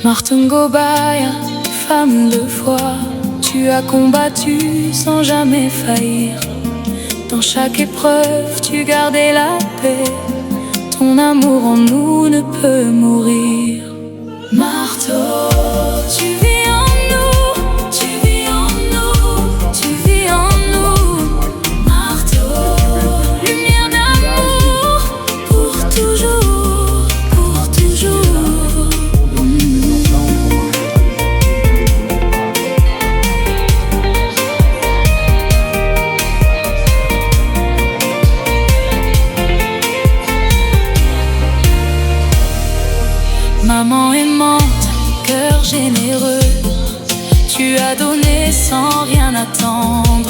Marthe Ngobaya, femme de foi, tu as combattu sans jamais faillir. Dans chaque épreuve, tu gardais la paix. Ton amour en nous ne peut mourir. Marthe, tu vis en nous, tu vis en nous, tu vis en nous. Marthe, lumière d'amour pour toujours, pour toujours. Maman aimante, cœur généreux, tu as donné sans rien attendre.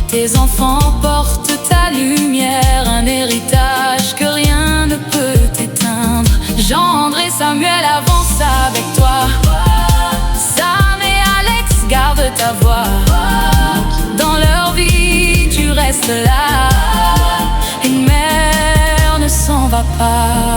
Tes enfants portent ta lumière, un héritage que rien ne peut éteindre. Gendre et Samuel avancent avec toi. Sam et Alex, garde ta voix. Dans leur vie, tu restes là. Une mère ne s'en va pas.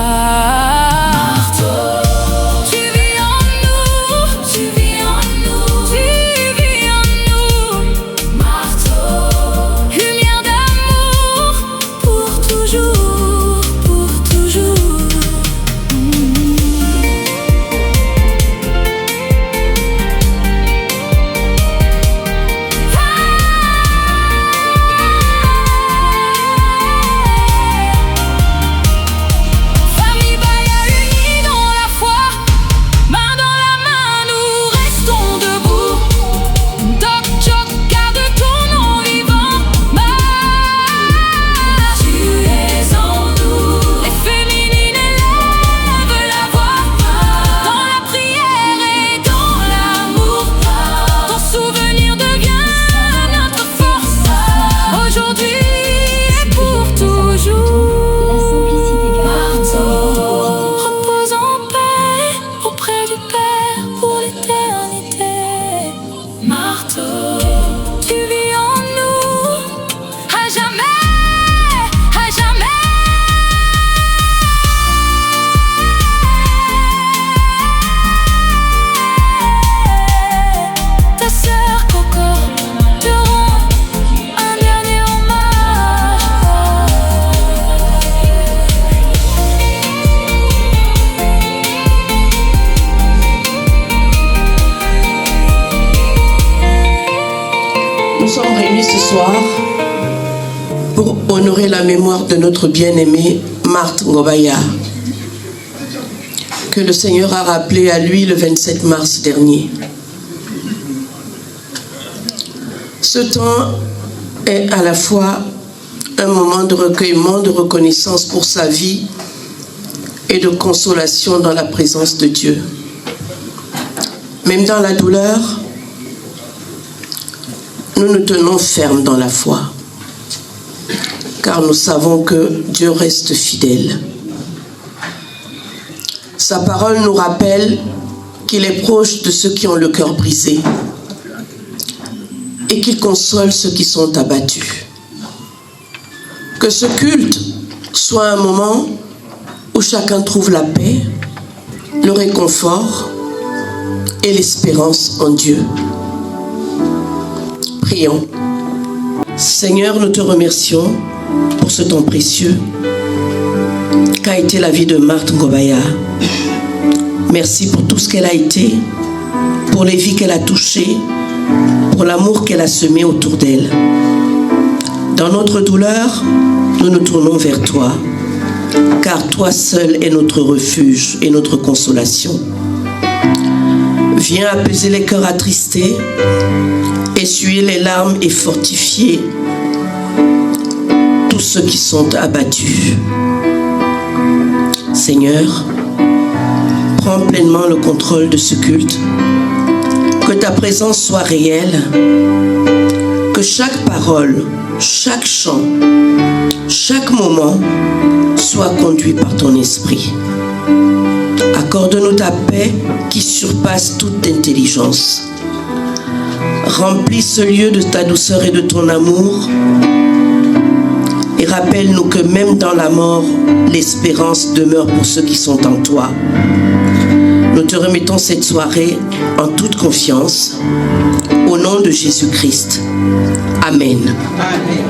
Nous sommes réunis ce soir pour honorer la mémoire de notre bien-aimée Marthe Ngobaya, que le Seigneur a rappelé à lui le 27 mars dernier. Ce temps est à la fois un moment de recueillement, de reconnaissance pour sa vie et de consolation dans la présence de Dieu. Même dans la douleur, nous nous tenons fermes dans la foi, car nous savons que Dieu reste fidèle. Sa parole nous rappelle qu'il est proche de ceux qui ont le cœur brisé et qu'il console ceux qui sont abattus. Que ce culte soit un moment où chacun trouve la paix, le réconfort et l'espérance en Dieu. Prions. Seigneur, nous te remercions pour ce temps précieux qu'a été la vie de Marthe Ngobaya. Merci pour tout ce qu'elle a été, pour les vies qu'elle a touchées, pour l'amour qu'elle a semé autour d'elle. Dans notre douleur, nous nous tournons vers toi, car toi seul est notre refuge et notre consolation. Viens apaiser les cœurs attristés, essuyer les larmes et fortifier tous ceux qui sont abattus. Seigneur, prends pleinement le contrôle de ce culte, que ta présence soit réelle, que chaque parole, chaque chant, chaque moment soit conduit par ton esprit. Accorde-nous ta paix qui surpasse toute intelligence. Remplis ce lieu de ta douceur et de ton amour. Et rappelle-nous que même dans la mort, l'espérance demeure pour ceux qui sont en toi. Nous te remettons cette soirée en toute confiance. Au nom de Jésus-Christ. Amen. Amen.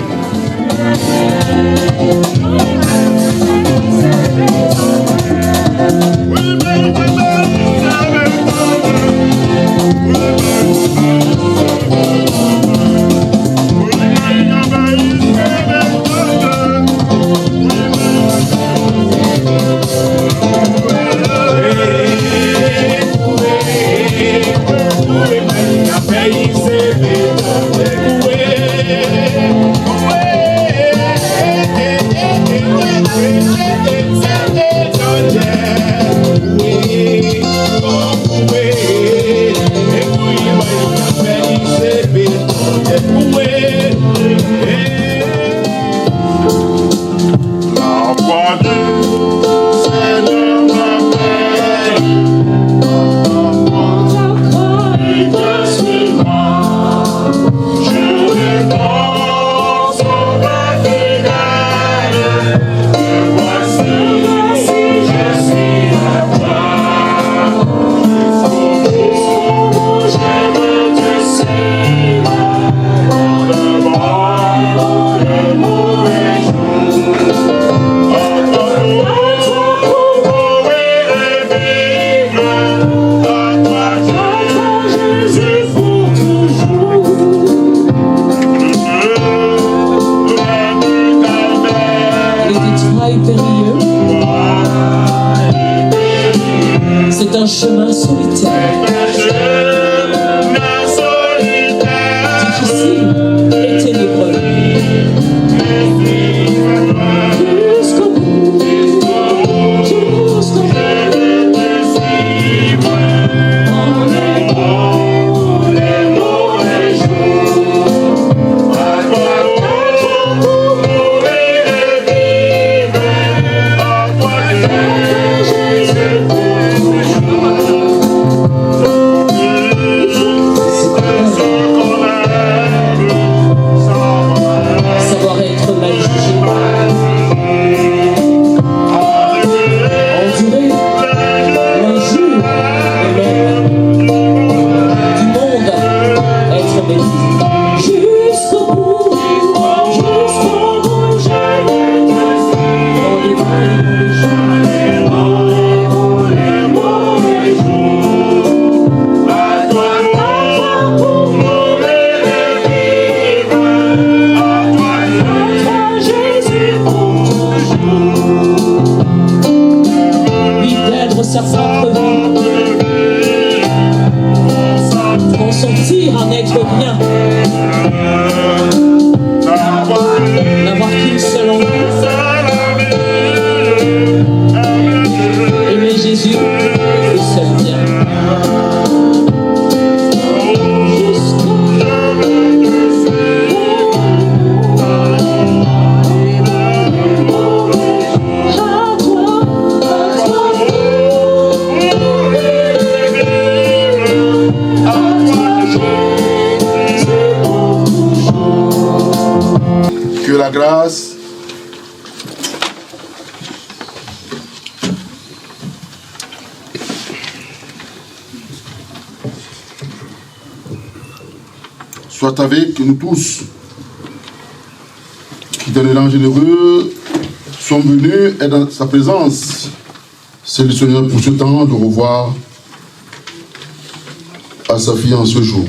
C'est un chemin solitaire, difficile et ténébreux. Jusqu'au bout, jusqu'au bout. En les mauvais jours, à toi pour mourir et vivre, à toi Jésus pour savoir être mal jugé, endurer l'injure de l'homme, du monde, être béni. Jusqu'au bout, je vais dans les mauvais jours, à toi pour mourir et vivre, à toi Jésus pour toujours. Oui, perdre sa propre vie, consentir à n'être rien, n'avoir qu'une seule envie, aimer Jésus, le seul bien. Que la grâce soit avec nous tous, qui dans l'élan généreux sont venus et dans sa présence. C'est le Seigneur pour ce temps de revoir à sa fille en ce jour.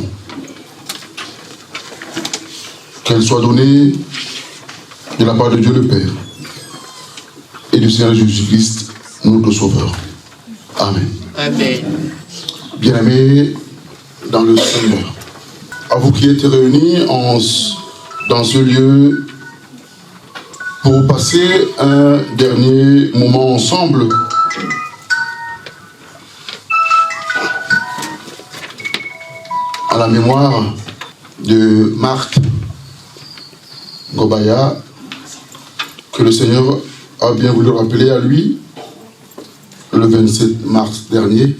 Qu'elle soit donnée de la part de Dieu le Père et du Seigneur Jésus-Christ, notre Sauveur. Amen. Amen. Bien-aimés dans le Seigneur, à vous qui êtes réunis dans ce lieu pour passer un dernier moment ensemble, à la mémoire de Marthe Ngobaya, que le Seigneur a bien voulu rappeler à lui le 27 mars dernier,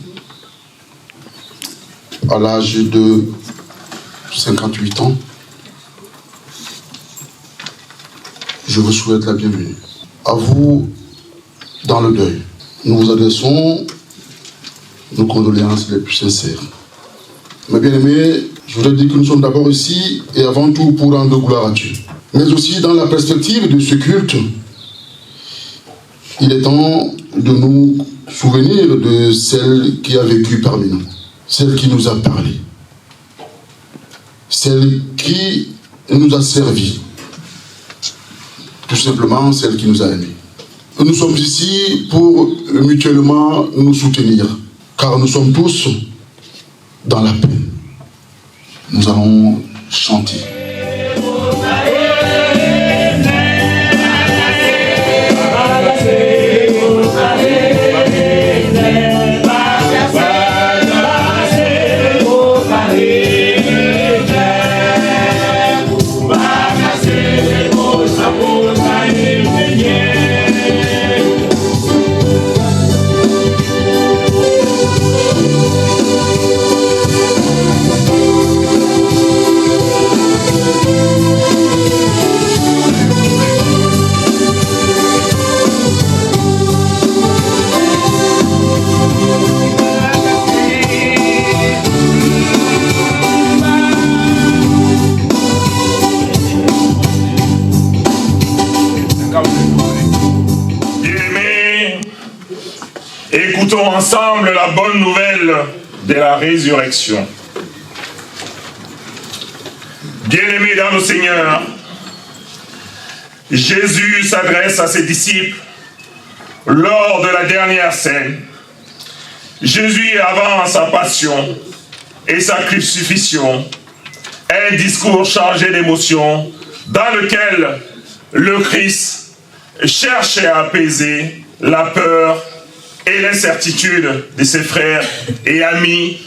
à l'âge de 58 ans. Je vous souhaite la bienvenue. À vous, dans le deuil, nous vous adressons nos condoléances les plus sincères. Mes bien-aimés, je voudrais dire que nous sommes d'abord ici et avant tout pour rendre gloire à Dieu. Mais aussi dans la perspective de ce culte, il est temps de nous souvenir de celle qui a vécu parmi nous, celle qui nous a parlé, celle qui nous a servi, tout simplement celle qui nous a aimés. Nous sommes ici pour mutuellement nous soutenir, car nous sommes tous dans la peine. Nous allons chanter. Écoutons ensemble la bonne nouvelle de la résurrection. Bien-aimés dans le Seigneur, Jésus s'adresse à ses disciples lors de la dernière scène. Jésus, avant sa passion et sa crucifixion, un discours chargé d'émotions dans lequel le Christ cherchait à apaiser la peur et l'incertitude de ses frères et amis,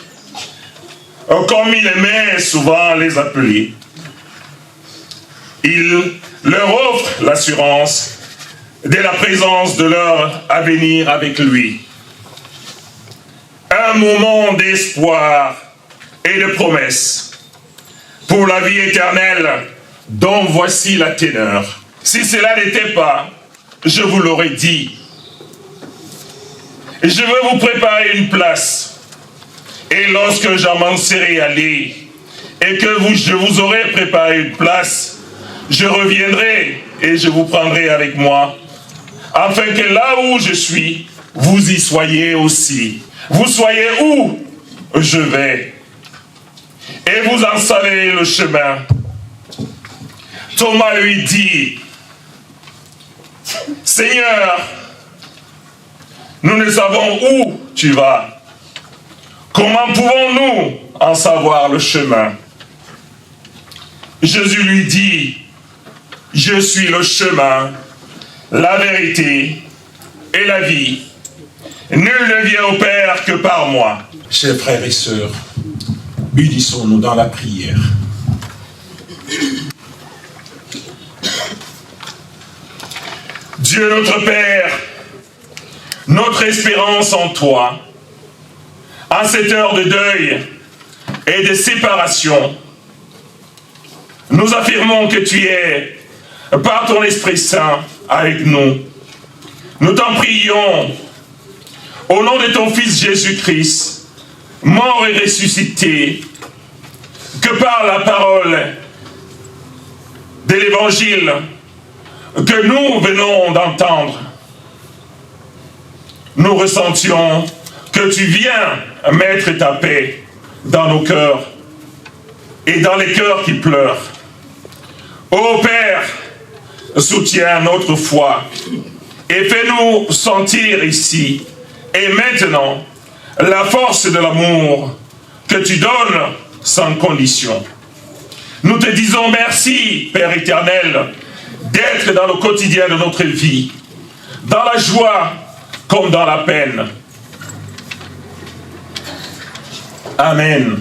comme il aimait souvent les appeler. Il leur offre l'assurance de la présence de leur avenir avec lui. Un moment d'espoir et de promesse pour la vie éternelle dont voici la teneur. Si cela n'était pas, je vous l'aurais dit. Je veux vous préparer une place. Et lorsque j'en m'en serai allé, et que je vous aurai préparé une place, je reviendrai et je vous prendrai avec moi, afin que là où je suis, vous y soyez aussi. Vous soyez où je vais. Et vous en savez le chemin. Thomas lui dit, Seigneur, nous ne savons où tu vas. Comment pouvons-nous en savoir le chemin? Jésus lui dit, je suis le chemin, la vérité et la vie. Nul ne vient au Père que par moi. Chers frères et sœurs, unissons-nous dans la prière. Dieu notre Père, notre espérance en toi, en cette heure de deuil et de séparation, nous affirmons que tu es, par ton Esprit Saint, avec nous. Nous t'en prions, au nom de ton Fils Jésus-Christ, mort et ressuscité, que par la parole de l'Évangile que nous venons d'entendre, nous ressentions que tu viens mettre ta paix dans nos cœurs et dans les cœurs qui pleurent. Ô Père, soutiens notre foi et fais-nous sentir ici et maintenant la force de l'amour que tu donnes sans condition. Nous te disons merci, Père éternel, d'être dans le quotidien de notre vie, dans la joie comme dans la peine. Amen.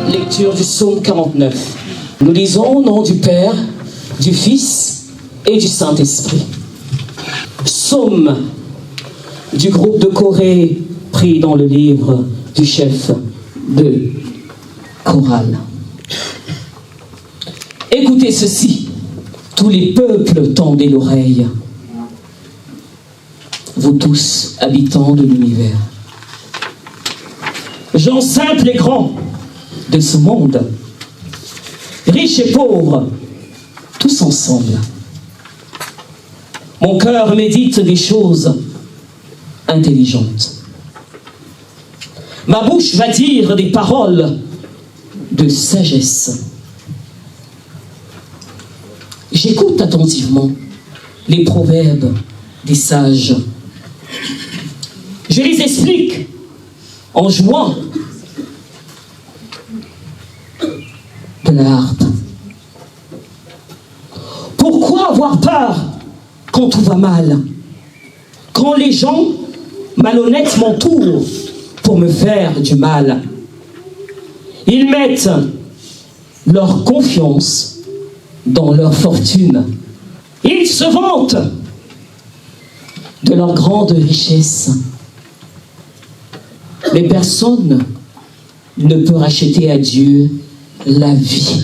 Lecture du psaume 49. Nous lisons au nom du Père, du Fils et du Saint-Esprit. Psaume du groupe de Corée pris dans le livre du chef de chorale. Écoutez ceci, tous les peuples tendez l'oreille, vous tous habitants de l'univers. Gens simples et grands de ce monde, riches et pauvres, tous ensemble. Mon cœur médite des choses intelligentes. Ma bouche va dire des paroles de sagesse. J'écoute attentivement les proverbes des sages. Je les explique en jouant de la harpe. Pourquoi avoir peur quand tout va mal? Quand les gens malhonnêtes m'entourent pour me faire du mal. Ils mettent leur confiance dans leur fortune. Ils se vantent de leur grande richesse. Mais personne ne peut racheter à Dieu la vie,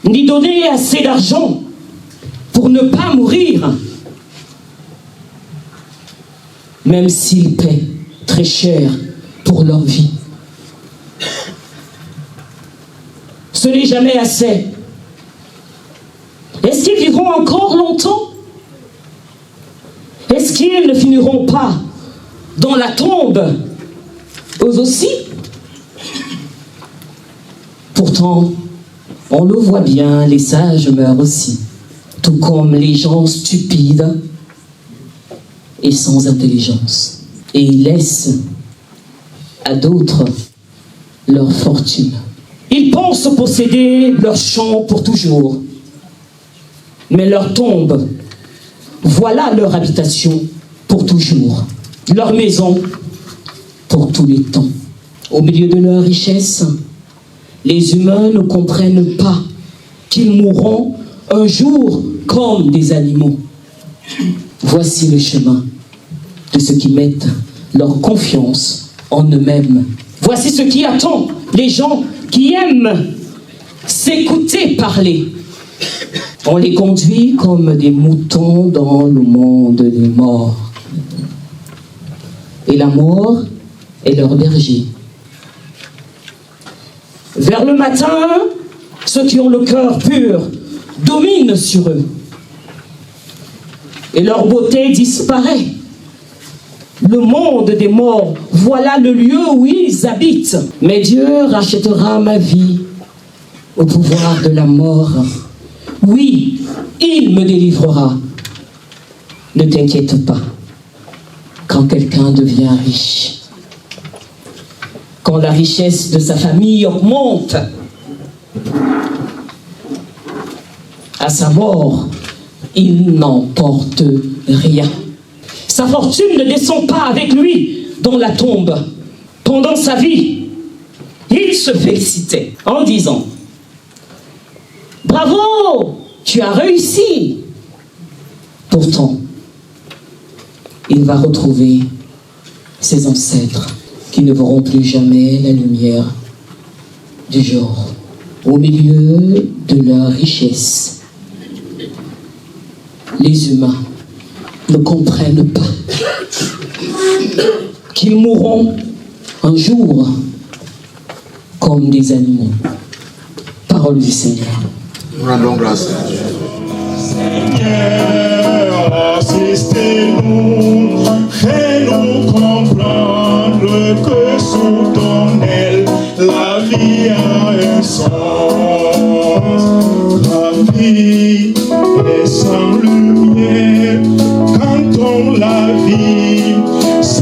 ni donner assez d'argent pour ne pas mourir, même s'ils paient très cher pour leur vie. Ce n'est jamais assez. Est-ce qu'ils vivront encore longtemps? Est-ce qu'ils ne finiront pas dans la tombe, eux aussi? Pourtant, on le voit bien, les sages meurent aussi, tout comme les gens stupides et sans intelligence. Et ils laissent à d'autres leur fortune. Ils pensent posséder leur champ pour toujours, mais leur tombe, voilà leur habitation pour toujours, leur maison pour tous les temps. Au milieu de leur richesse, les humains ne comprennent pas qu'ils mourront un jour comme des animaux. Voici le chemin de ceux qui mettent leur confiance en eux-mêmes. Voici ce qui attend les gens qui aiment s'écouter parler. On les conduit comme des moutons dans le monde des morts. Et la mort est leur berger. Vers le matin, ceux qui ont le cœur pur dominent sur eux. Et leur beauté disparaît. Le monde des morts, voilà le lieu où ils habitent. Mais Dieu rachètera ma vie au pouvoir de la mort. Oui, il me délivrera. Ne t'inquiète pas. Quand quelqu'un devient riche, quand la richesse de sa famille augmente, à sa mort, il n'emporte rien. Sa fortune ne descend pas avec lui dans la tombe. Pendant sa vie, il se félicitait en disant « Bravo, tu as réussi !» Pourtant, il va retrouver ses ancêtres qui ne verront plus jamais la lumière du jour. Au milieu de leur richesse, les humains ne comprennent pas qu'ils mourront un jour comme des animaux. Parole du Seigneur. Nous rendons grâce à Dieu. Seigneur, assistez-nous, fais-nous comme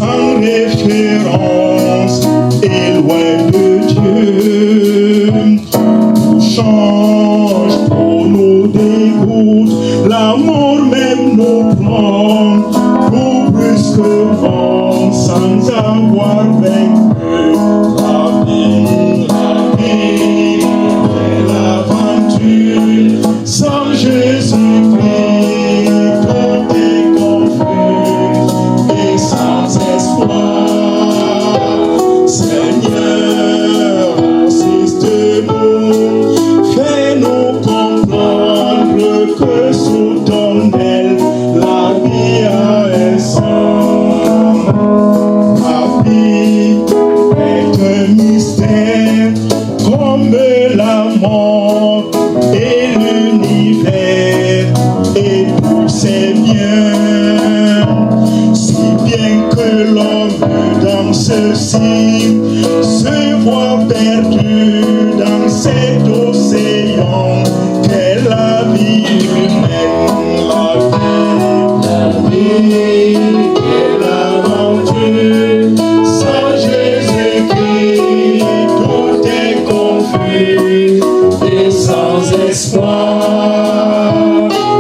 sans référence et loin de Dieu. Tout change pour nous dégoûte, la mort même nous prend pour brusquement sans avoir vaincu la vie et l'aventure. Sans Jésus-Christ, tout est confus et sans espoir. Seigneur, assiste-nous, fais-nous comprendre que sous ton aile, la vie a un sens. La vie est un mystère comme la mort et l'univers et tous ses biens, si bien que l'homme dans ceci se voit perdu dans cet océan qu'est la vie humaine, la vie et l'aventure. Sans Jésus-Christ, tout est confus et sans espoir.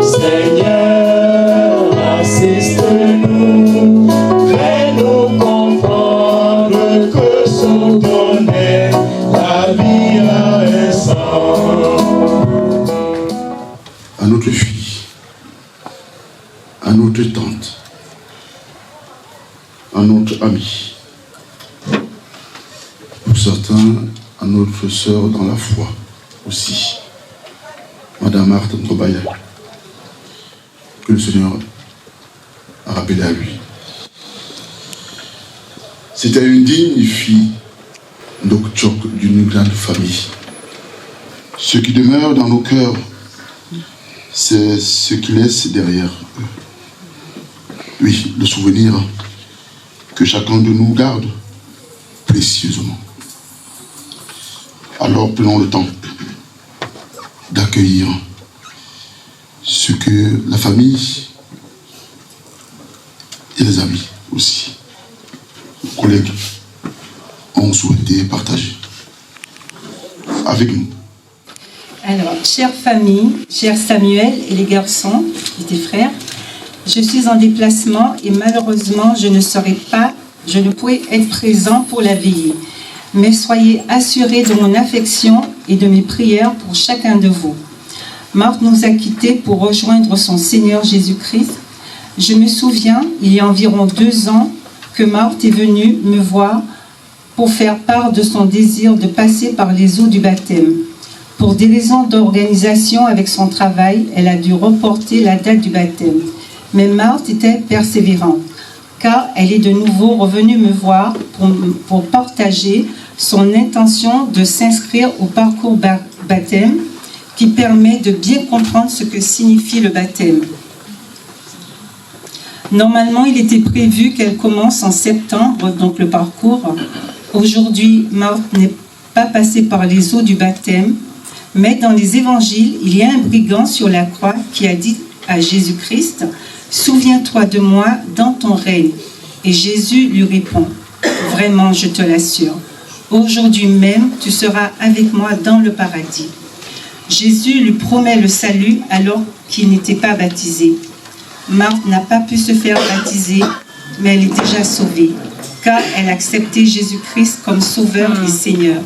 Seigneur, assiste-nous, fais-nous comprendre que sous ton aile, la vie a un sens. À notre fille, à notre tante, à notre ami, pour certains, à notre sœur dans la foi aussi, Madame Marthe Ngobaya, que le Seigneur a rappelé à lui. C'était une digne fille d'Okchok d'une grande famille. Ce qui demeure dans nos cœurs, c'est ce qu'ils laissent derrière eux. Oui, le souvenir que chacun de nous garde précieusement. Alors prenons le temps d'accueillir ce que la famille et les amis aussi, les collègues ont souhaité partager avec nous. Alors, chère famille, cher Samuel et les garçons et tes frères, je suis en déplacement et malheureusement je ne pourrai être présent pour la veillée. Mais soyez assurés de mon affection et de mes prières pour chacun de vous. Marthe nous a quittés pour rejoindre son Seigneur Jésus-Christ. Je me souviens, il y a environ 2 ans, que Marthe est venue me voir pour faire part de son désir de passer par les eaux du baptême. Pour des raisons d'organisation avec son travail, elle a dû reporter la date du baptême. Mais Marthe était persévérante, car elle est de nouveau revenue me voir pour partager son intention de s'inscrire au parcours baptême qui permet de bien comprendre ce que signifie le baptême. Normalement, il était prévu qu'elle commence en septembre, donc le parcours. Aujourd'hui, Marthe n'est pas passée par les eaux du baptême, mais dans les évangiles, il y a un brigand sur la croix qui a dit à Jésus-Christ, « Souviens-toi de moi dans ton règne. » Et Jésus lui répond, « Vraiment, je te l'assure, aujourd'hui même, tu seras avec moi dans le paradis. » Jésus lui promet le salut alors qu'il n'était pas baptisé. Marthe n'a pas pu se faire baptiser, mais elle est déjà sauvée, car elle a accepté Jésus-Christ comme Sauveur et Seigneur.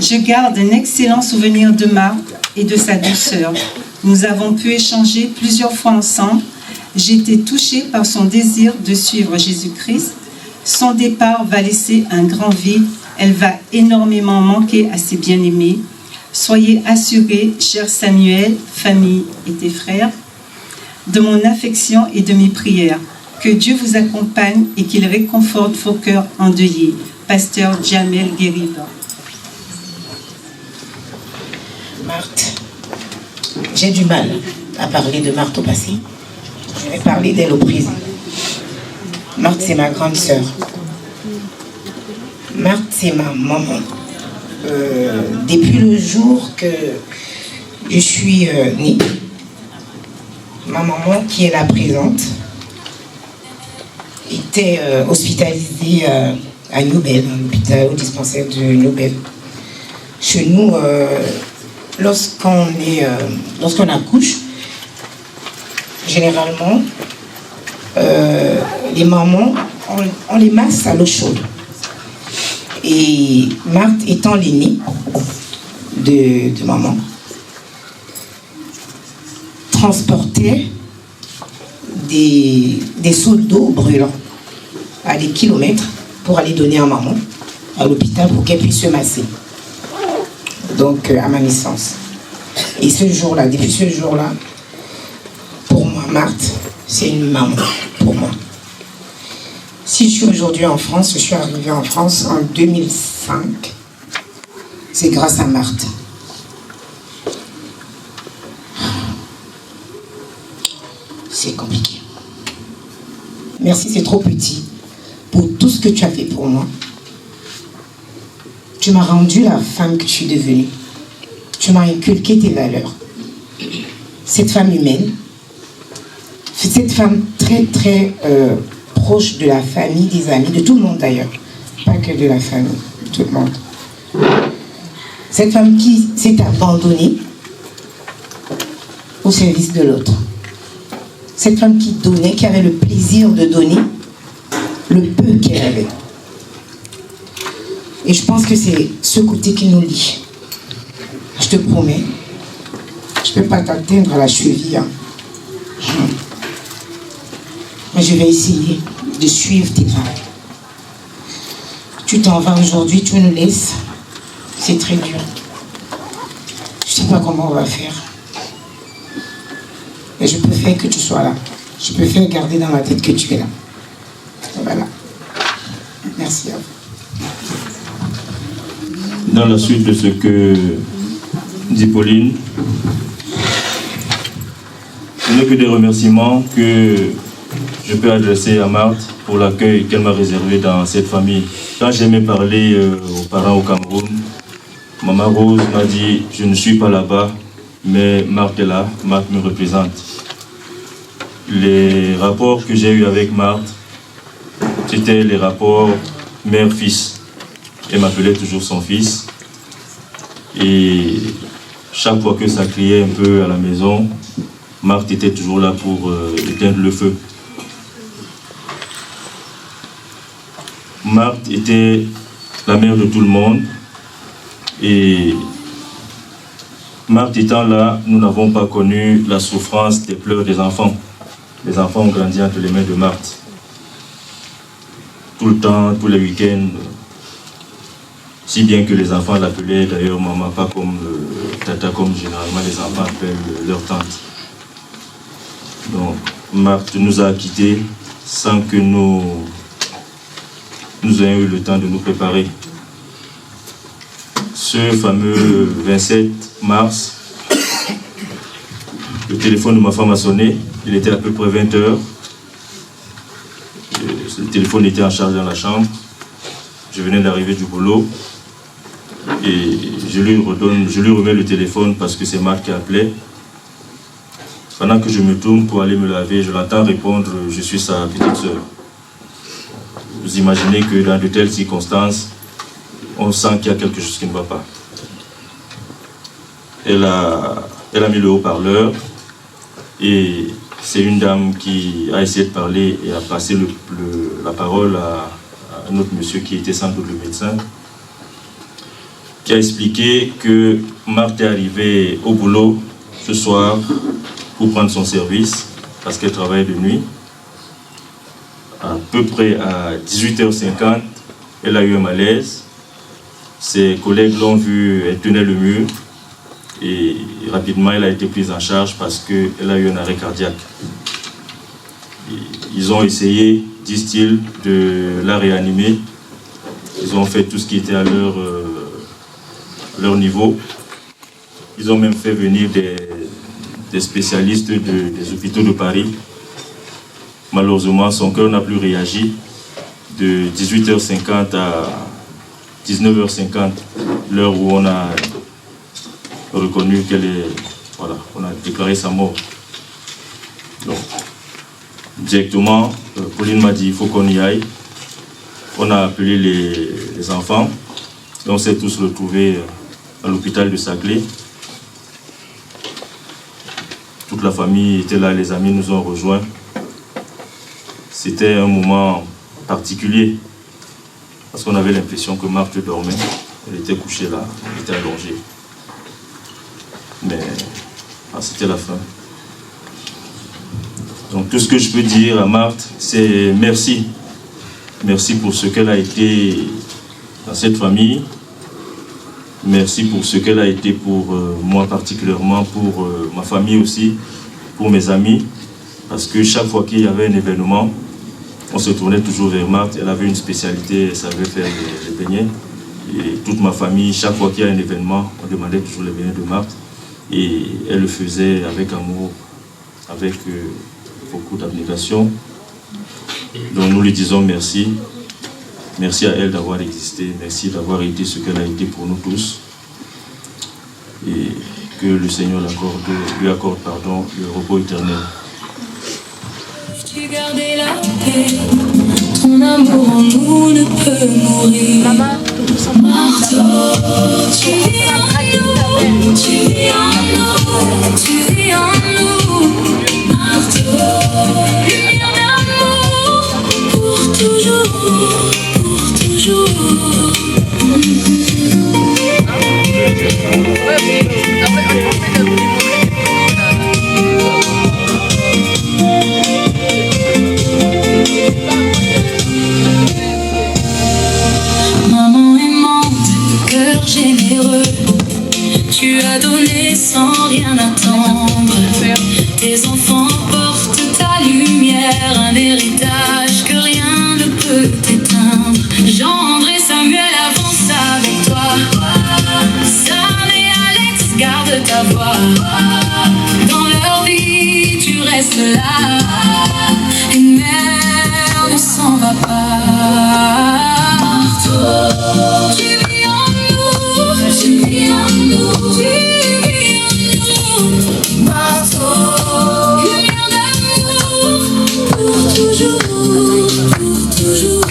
Je garde un excellent souvenir de Marthe et de sa douceur. Nous avons pu échanger plusieurs fois ensemble. J'ai été touchée par son désir de suivre Jésus-Christ. Son départ va laisser un grand vide. Elle va énormément manquer à ses bien-aimés. Soyez assurés, cher Samuel, famille et tes frères, de mon affection et de mes prières. Que Dieu vous accompagne et qu'il réconforte vos cœurs endeuillés. Pasteur Jamel Guériba. Marthe, j'ai du mal à parler de Marthe au passé. Je vais parler d'elle au présent. Marthe, c'est ma grande sœur. Marthe, c'est ma maman. Depuis le jour que je suis née, ma maman qui est là présente était hospitalisé à Nobel, à l'hôpital, au dispensaire de Nobel. Chez nous, lorsqu'on accouche, généralement, les mamans, on les masse à l'eau chaude. Et Marthe étant l'aînée de maman, transportait des seaux d'eau brûlants à des kilomètres pour aller donner à maman à l'hôpital pour qu'elle puisse se masser. Donc à ma naissance. Et ce jour-là, depuis ce jour-là, pour moi, Marthe, c'est une maman pour moi. Si je suis aujourd'hui en France, je suis arrivée en France en 2005, c'est grâce à Marthe. C'est compliqué. Merci, c'est trop petit pour tout ce que tu as fait pour moi. Tu m'as rendu la femme que je suis devenue. Tu m'as inculqué tes valeurs. Cette femme humaine, cette femme très très proche de la famille, des amis, de tout le monde d'ailleurs. Pas que de la famille, de tout le monde. Cette femme qui s'est abandonnée au service de l'autre. Cette femme qui donnait, qui avait le plaisir de donner le peu qu'elle avait. Et je pense que c'est ce côté qui nous lie. Je te promets, je ne peux pas t'atteindre à la cheville. Hein. Mais je vais essayer de suivre tes pas. Tu t'en vas aujourd'hui, tu nous laisses. C'est très dur. Je ne sais pas comment on va faire. Mais je peux faire que tu sois là. Je peux faire garder dans ma tête que tu es là. Voilà. Merci à vous. Dans la suite de ce que dit Pauline, ce n'est que des remerciements que je peux adresser à Marthe pour l'accueil qu'elle m'a réservé dans cette famille. Quand j'aimais parler aux parents au Cameroun, Maman Rose m'a dit « Je ne suis pas là-bas, mais Marthe est là, Marthe me représente ». Les rapports que j'ai eus avec Marthe, c'était les rapports mère-fils. Elle m'appelait toujours son fils. Et chaque fois que ça criait un peu à la maison, Marthe était toujours là pour éteindre le feu. Marthe était la mère de tout le monde. Et Marthe étant là, nous n'avons pas connu la souffrance des pleurs des enfants. Les enfants ont grandi entre les mains de Marthe. Tout le temps, tous les week-ends, si bien que les enfants l'appelaient d'ailleurs maman, pas comme tata, comme généralement les enfants appellent leur tante. Donc Marthe nous a quittés sans que nous ayons eu le temps de nous préparer. Ce fameux 27 mars, le téléphone de ma femme a sonné. Il était à peu près 20 h. Le téléphone était en charge dans la chambre. Je venais d'arriver du boulot. Et je lui remets le téléphone parce que c'est Marthe qui appelait. Pendant que je me tourne pour aller me laver, je l'entends répondre « Je suis sa petite sœur ». Vous imaginez que dans de telles circonstances, on sent qu'il y a quelque chose qui ne va pas. Elle a mis le haut-parleur et c'est une dame qui a essayé de parler et a passé la parole à un autre monsieur qui était sans doute le médecin, qui a expliqué que Marthe est arrivée au boulot ce soir pour prendre son service parce qu'elle travaille de nuit. À peu près à 18h50, elle a eu un malaise. Ses collègues l'ont vue, elle tenait le mur et rapidement elle a été prise en charge parce qu'elle a eu un arrêt cardiaque. Et ils ont essayé, disent-ils, de la réanimer. Ils ont fait tout ce qui était à leur niveau. Ils ont même fait venir des spécialistes des hôpitaux de Paris. Malheureusement, son cœur n'a plus réagi. De 18h50 à 19h50, l'heure où on a reconnu qu'elle est... Voilà, on a déclaré sa mort. Donc, directement, Pauline m'a dit il faut qu'on y aille. On a appelé les enfants et on s'est tous retrouvés à l'hôpital de Saclay. Toute la famille était là, les amis nous ont rejoints. C'était un moment particulier parce qu'on avait l'impression que Marthe dormait. Elle était couchée là, elle était allongée. Mais c'était la fin. Donc tout ce que je peux dire à Marthe, c'est merci. Merci pour ce qu'elle a été dans cette famille. Merci pour ce qu'elle a été pour moi particulièrement, pour ma famille aussi, pour mes amis. Parce que chaque fois qu'il y avait un événement, on se tournait toujours vers Marthe. Elle avait une spécialité, elle savait faire les beignets. Et toute ma famille, chaque fois qu'il y a un événement, on demandait toujours les beignets de Marthe. Et elle le faisait avec amour, avec beaucoup d'abnégation. Donc nous lui disons merci. Merci à elle d'avoir existé. Merci d'avoir été ce qu'elle a été pour nous tous. Et que le Seigneur lui accorde le repos éternel. Tu gardais la paix, ton amour en nous ne peut mourir. Marteau, tu vis en nous, tu vis en nous, tu vis en nous. Marteau, lumière d'amour, pour toujours, pour toujours. Maman aimante, cœur généreux, tu as donné sans rien attendre. Tes enfants portent ta lumière, un héritage que rien ne peut éteindre. Gendre et Samuel avancent avec toi. Sam et Alex gardent ta voix. Dans leur vie, tu restes là. Une mère ne s'en va pas. Tu vis en nous, tu vis en nous, tu vis en nous. Marteau, lumière d'amour, pour toujours, pour toujours.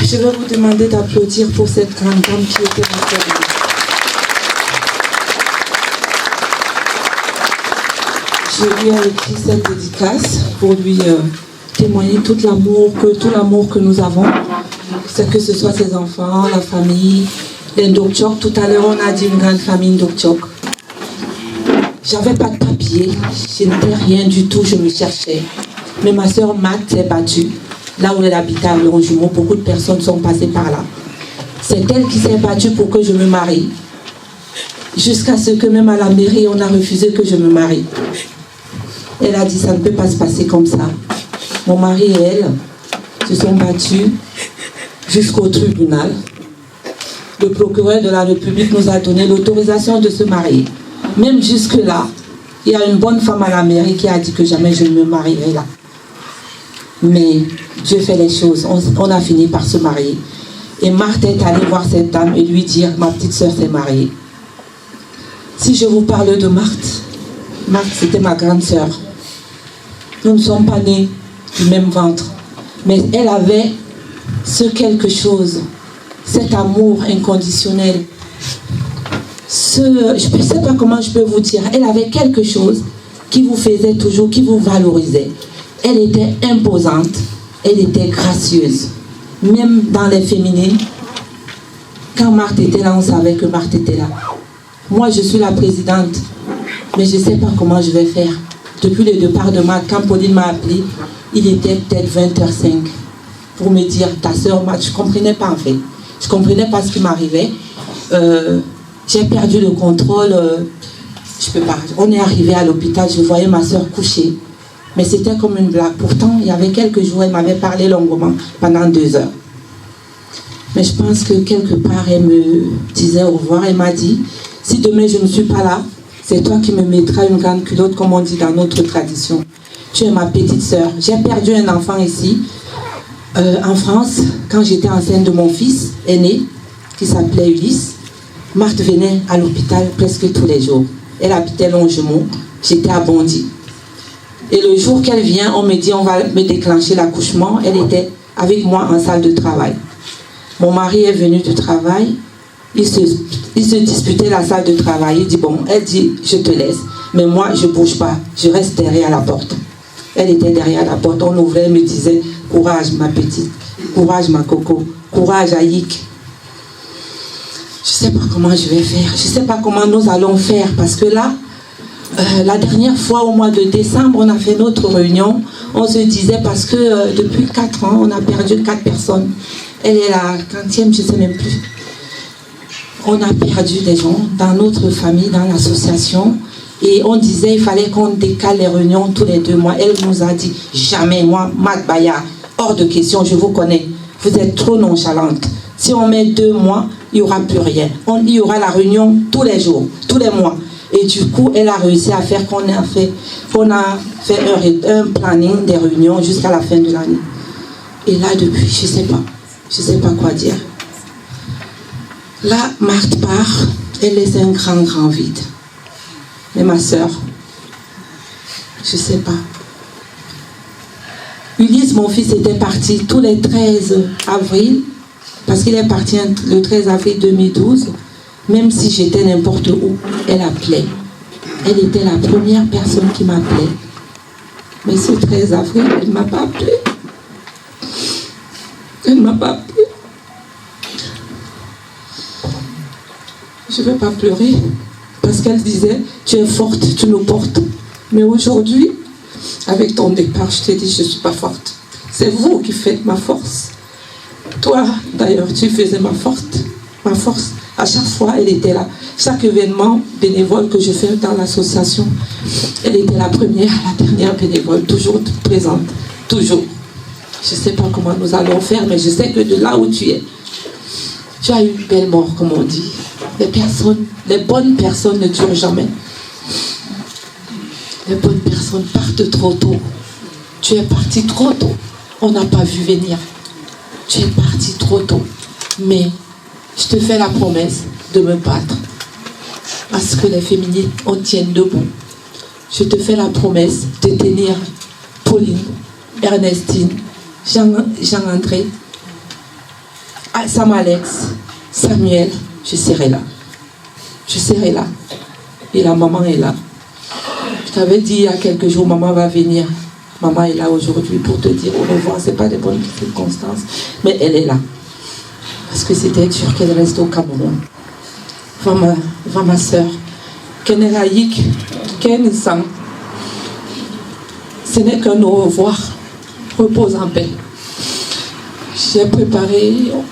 Je vais vous demander d'applaudir pour cette grande dame qui était notre vie. Je lui ai écrit cette dédicace pour lui témoigner tout l'amour que nous avons, c'est que ce soit ses enfants, la famille, les Ndokchok. Tout à l'heure, on a dit une grande famille Ndokchok. J'avais pas de papier, je n'étais rien du tout, je me cherchais. Mais ma soeur Matt s'est battue. Là où elle habitait à Longjumeau, beaucoup de personnes sont passées par là. C'est elle qui s'est battue pour que je me marie. Jusqu'à ce que même à la mairie, on a refusé que je me marie. Elle a dit, ça ne peut pas se passer comme ça. Mon mari et elle se sont battus jusqu'au tribunal. Le procureur de la République nous a donné l'autorisation de se marier. Même jusque-là, il y a une bonne femme à la mairie qui a dit que jamais je ne me marierai là. Mais Dieu fait les choses. On a fini par se marier. Et Marthe est allée voir cette dame et lui dire, ma petite sœur s'est mariée. Si je vous parle de Marthe, Marthe c'était ma grande sœur. Nous ne sommes pas nés du même ventre. Mais elle avait ce quelque chose, cet amour inconditionnel. Je ne sais pas comment je peux vous dire. Elle avait quelque chose qui vous faisait toujours, qui vous valorisait. Elle était imposante, elle était gracieuse. Même dans les féminines, quand Marthe était là, on savait que Marthe était là. Moi, je suis la présidente, mais je ne sais pas comment je vais faire. Depuis le départ de Marthe, quand Pauline m'a appelé, il était peut-être 20h05 pour me dire, ta soeur Marthe, je ne comprenais pas en fait. Je ne comprenais pas ce qui m'arrivait. J'ai perdu le contrôle. Je peux pas. On est arrivé à l'hôpital, je voyais ma soeur couchée. Mais c'était comme une blague. Pourtant, il y avait quelques jours, elle m'avait parlé longuement pendant 2 heures. Mais je pense que quelque part, elle me disait au revoir. Elle m'a dit, si demain je ne suis pas là, c'est toi qui me mettras une grande culotte, comme on dit dans notre tradition. Tu es ma petite sœur. J'ai perdu un enfant ici, en France, quand j'étais enceinte de mon fils aîné, qui s'appelait Ulysse. Marthe venait à l'hôpital presque tous les jours. Elle habitait Longjumeau, j'étais à Bondy. Et le jour qu'elle vient, on me dit on va me déclencher l'accouchement. Elle était avec moi en salle de travail. Mon mari est venu du travail, il se disputait la salle de travail. Il dit bon, elle dit je te laisse, mais moi je ne bouge pas, je reste derrière la porte. Elle était derrière la porte, on ouvrait, elle me disait courage ma petite, courage ma coco, courage Aïk. Je ne sais pas comment je vais faire, je ne sais pas comment nous allons faire, parce que là, la dernière fois, au mois de décembre, on a fait notre réunion. On se disait, parce que depuis 4 ans, on a perdu 4 personnes. Elle est la 40e, je ne sais même plus. On a perdu des gens dans notre famille, dans l'association. Et on disait, il fallait qu'on décale les réunions tous les 2 mois. Elle nous a dit, jamais, moi, Mat Baya, hors de question, je vous connais. Vous êtes trop nonchalante. Si on met 2 mois, il n'y aura plus rien. Il y aura la réunion tous les jours, tous les mois. Et du coup, elle a réussi à faire qu'on a fait un planning des réunions jusqu'à la fin de l'année. Et là, depuis, je ne sais pas quoi dire. Là, Marthe part, elle laisse un grand, grand vide. Mais ma soeur, je ne sais pas. Ulysse, mon fils, était parti tous les 13 avril, parce qu'il est parti le 13 avril 2012. Même si j'étais n'importe où, elle appelait. Elle était la première personne qui m'appelait. Mais ce 13 avril, elle ne m'a pas appelé. Elle ne m'a pas appelé. Je ne vais pas pleurer. Parce qu'elle disait, tu es forte, tu nous portes. Mais aujourd'hui, avec ton départ, je t'ai dit, je ne suis pas forte. C'est vous qui faites ma force. Toi, d'ailleurs, tu faisais ma force. À chaque fois, elle était là. Chaque événement bénévole que je fais dans l'association, elle était la première, la dernière bénévole, toujours présente, toujours. Je ne sais pas comment nous allons faire, mais je sais que de là où tu es, tu as eu une belle mort, comme on dit. Les bonnes personnes ne durent jamais. Les bonnes personnes partent trop tôt. Tu es parti trop tôt. On n'a pas vu venir. Tu es parti trop tôt. Mais je te fais la promesse de me battre. Parce que les féminines, on tienne debout. Je te fais la promesse de tenir Pauline, Ernestine, Jean-André, Sam Alex, Samuel. Je serai là. Je serai là. Et la maman est là. Je t'avais dit il y a quelques jours, maman va venir. Maman est là aujourd'hui pour te dire au revoir. Ce n'est pas des bonnes circonstances, mais elle est là. Parce que c'était dur qu'elle reste au Cameroun. Va ma soeur. Kenelaïk, Ken-San. Ce n'est qu'un au revoir. Repose en paix.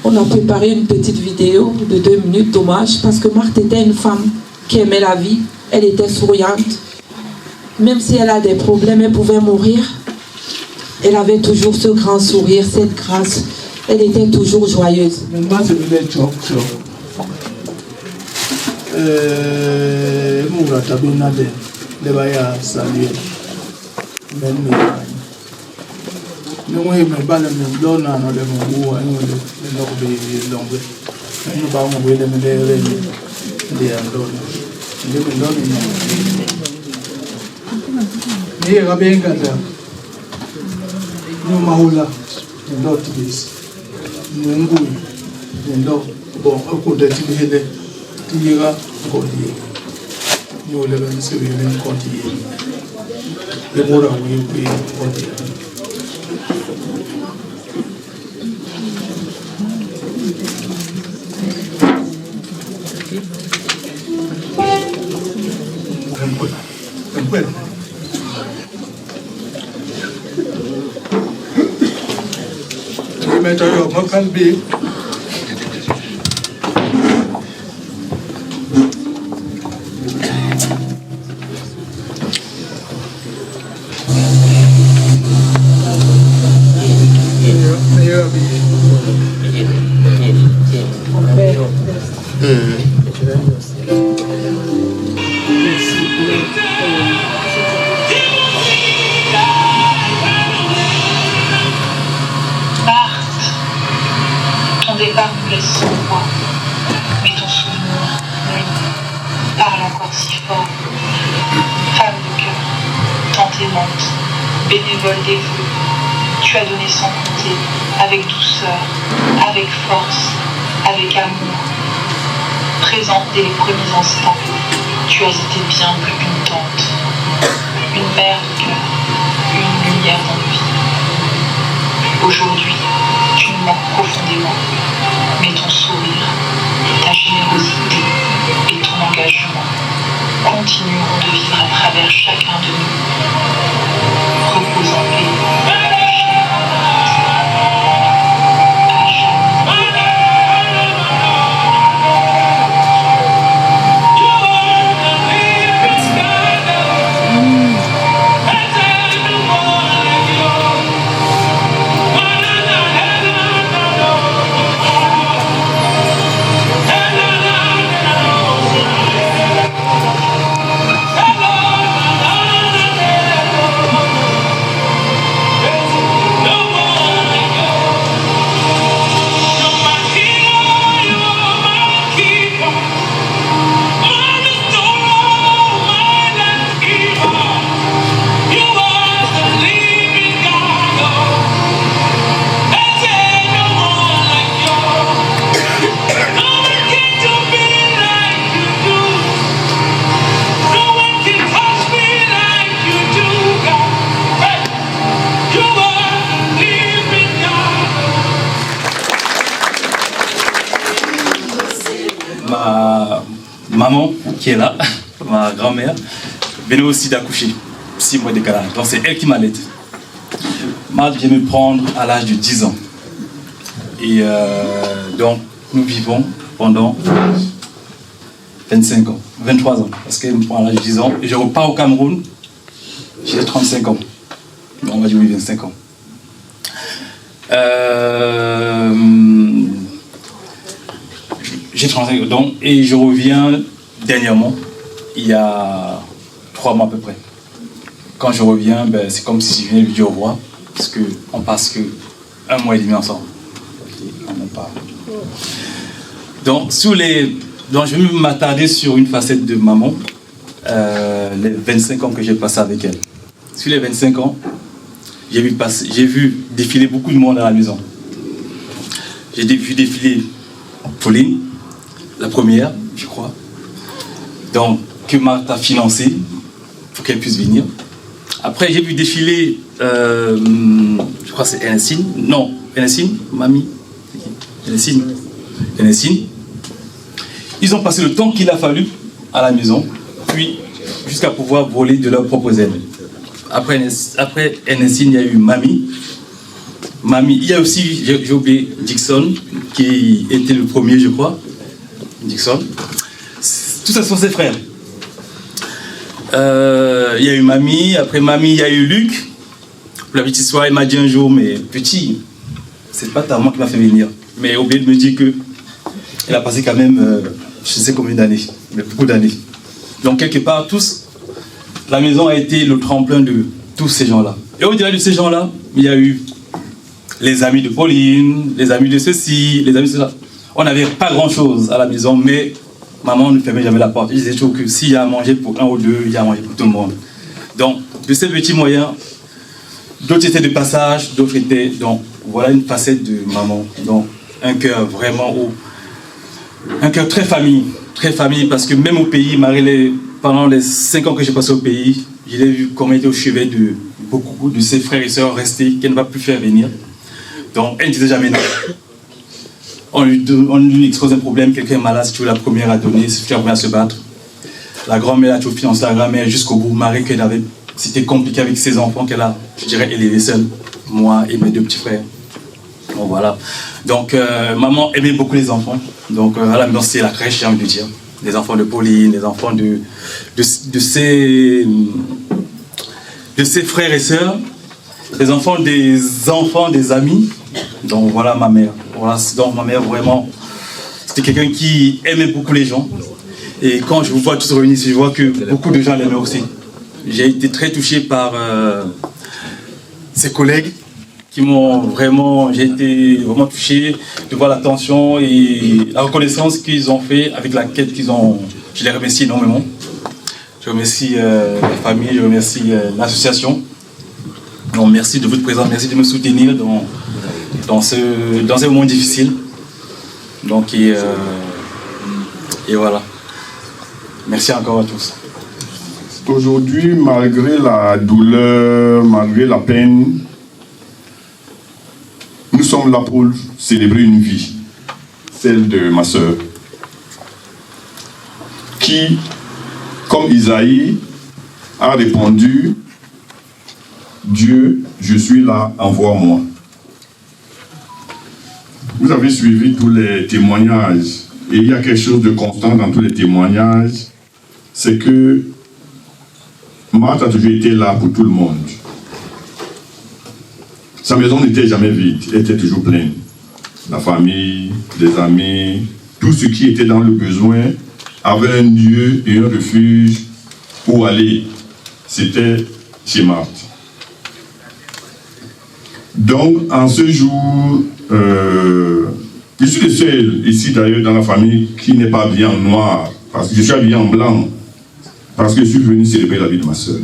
On a préparé une petite vidéo de 2 minutes d'hommage parce que Marthe était une femme qui aimait la vie. Elle était souriante. Même si elle a des problèmes, elle pouvait mourir. Elle avait toujours ce grand sourire, cette grâce. Elle était toujours joyeuse. Ton départ nous laisse sans voix, mais ton souvenir, lui, parle encore si fort. Femme de cœur, tant aimante, bénévole dévouée, tu as donné sans compter, avec douceur, avec force, avec amour. Présente dès les premiers instants, tu as été bien plus qu'une tante, une mère de cœur, une lumière dans nos vies. Aujourd'hui, tu nous manques profondément, mais ton sourire, ta générosité et ton engagement continueront de vivre à travers chacun de nous. Repose en paix. Ma maman qui est là, ma grand-mère, venait aussi d'accoucher, 6 mois de décalage. Donc c'est elle qui m'allait. Marthe vient me prendre à l'âge de 10 ans. Et donc nous vivons pendant 25 ans, 23 ans, parce qu'elle me prend à l'âge de 10 ans. Et je repars au Cameroun, j'ai 35 ans. Donc on va dire 25 ans. J'ai 35 ans, donc, et je reviens dernièrement, il y a 3 mois à peu près. Quand je reviens, ben, c'est comme si je venais lui dire au revoir, parce qu'on passe que 1 mois et demi ensemble. Donc, donc je vais m'attarder sur une facette de maman, les 25 ans que j'ai passé avec elle. Sur les 25 ans, j'ai vu défiler beaucoup de monde à la maison. J'ai vu défiler Pauline, la première, je crois, donc, que Marthe a financé pour qu'elle puisse venir. Après, j'ai vu défiler, je crois que c'est Ernestine. Non, Ernestine, mamie. Ernestine. Ils ont passé le temps qu'il a fallu à la maison, puis jusqu'à pouvoir voler de leurs propres ailes. Après Ernestine, il y a eu mamie. Il y a aussi, j'ai oublié, Dixon, qui était le premier, je crois. Dixon. Tout ça sont ses frères. Il y a eu mamie. Après mamie, il y a eu Luc. Pour la petite histoire, il m'a dit un jour, mais petit, c'est pas ta maman qui m'a fait venir. Mais il a oublié de me dire qu'elle a passé quand même, je ne sais combien d'années, mais beaucoup d'années. Donc quelque part, la maison a été le tremplin de tous ces gens-là. Et au-delà de ces gens-là, il y a eu les amis de Pauline, les amis de ceci, les amis de cela. On n'avait pas grand-chose à la maison, mais maman ne fermait jamais la porte. Je disais toujours que s'il y a à manger pour un ou deux, il y a à manger pour tout le monde. Donc, de ces petits moyens, d'autres étaient de passage, d'autres étaient... Donc, voilà une facette de maman. Donc, un cœur vraiment haut. Un cœur très famille, parce que même au pays, pendant les 5 ans que j'ai passé au pays, je l'ai vu comment elle était au chevet de beaucoup de ses frères et sœurs restés, qu'elle ne va plus faire venir. Donc, elle ne disait jamais non. On lui expose un problème, quelqu'un est malade, si tu es la première à donner, si tu es la première à se battre. La grand-mère a toujours financé la grand-mère jusqu'au bout. Marie, c'était compliqué avec ses enfants qu'elle a, je dirais, élevés seule. Moi et mes 2 petits frères. Bon, voilà. Donc, maman aimait beaucoup les enfants. Donc, à la maison, c'était la crèche, j'ai envie de dire. Les enfants de Pauline, les enfants de ses frères et sœurs, les enfants des amis. Donc, voilà ma mère. Voilà, donc ma mère, vraiment, c'était quelqu'un qui aimait beaucoup les gens. Et quand je vous vois tous réunis ici, je vois que beaucoup de gens l'aimaient aussi. J'ai été très touché par ses collègues qui m'ont vraiment... J'ai été vraiment touché de voir l'attention et la reconnaissance qu'ils ont fait avec la quête qu'ils ont... Je les remercie énormément. Je remercie la famille, je remercie l'association. Donc merci de votre présence, merci de me soutenir dans un moment difficile. Donc et voilà. Merci encore à tous. Aujourd'hui, malgré la douleur, malgré la peine, nous sommes là pour célébrer une vie, celle de ma sœur, qui, comme Isaïe, a répondu: Dieu, je suis là, envoie-moi. Vous avez suivi tous les témoignages, et il y a quelque chose de constant dans tous les témoignages, c'est que Marthe a toujours été là pour tout le monde. Sa maison n'était jamais vide, elle était toujours pleine. La famille, les amis, tout ce qui était dans le besoin avait un lieu et un refuge où aller. C'était chez Marthe. Donc, en ce jour, je suis le seul ici d'ailleurs dans la famille qui n'est pas habillé en noir, parce que je suis habillé en blanc, parce que je suis venu célébrer la vie de ma soeur.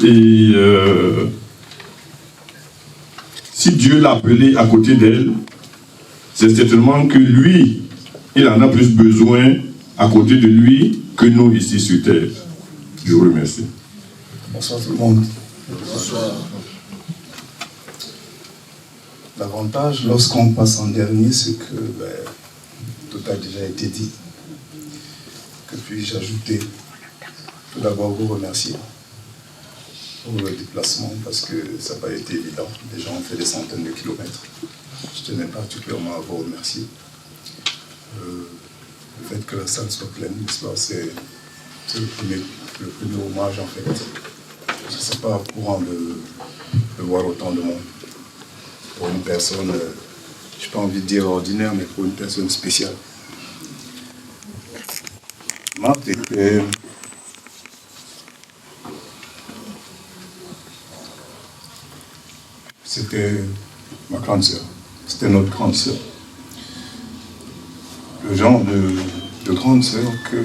Et si Dieu l'a appelé à côté d'elle, c'est certainement que lui, il en a plus besoin à côté de lui que nous ici sur terre. Je vous remercie. Bonsoir tout le monde. Bonsoir. L'avantage lorsqu'on passe en dernier, c'est que tout a déjà été dit. Que puis-je ajouter? Tout d'abord vous remercier pour le déplacement parce que ça n'a pas été évident. Les gens ont fait des centaines de kilomètres. Je tenais particulièrement à vous remercier. Le fait que la salle soit pleine, c'est le premier hommage en fait. Ce n'est pas courant de voir autant de monde. Pour une personne, je n'ai pas envie de dire ordinaire, mais pour une personne spéciale. Marthe était... C'était ma grande sœur. C'était notre grande sœur. Le genre de grande sœur que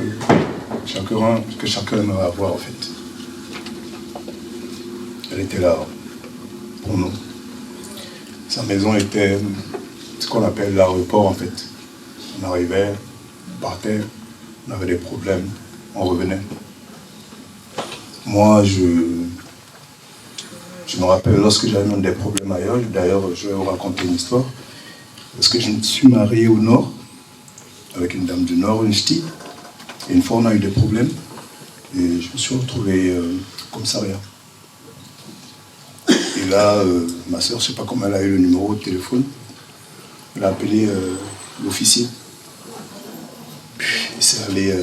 chacun aimerait avoir en fait. Elle était là pour nous. Sa maison était ce qu'on appelle l'aéroport en fait. On arrivait, on partait, on avait des problèmes, on revenait. Moi, je me rappelle lorsque j'avais même des problèmes ailleurs, d'ailleurs je vais vous raconter une histoire, parce que je me suis marié au nord, avec une dame du nord, une ch'ti, et une fois on a eu des problèmes, et je me suis retrouvé au commissariat. Et là, ma soeur, je ne sais pas comment elle a eu le numéro de téléphone, elle a appelé l'officier. Et c'est allé,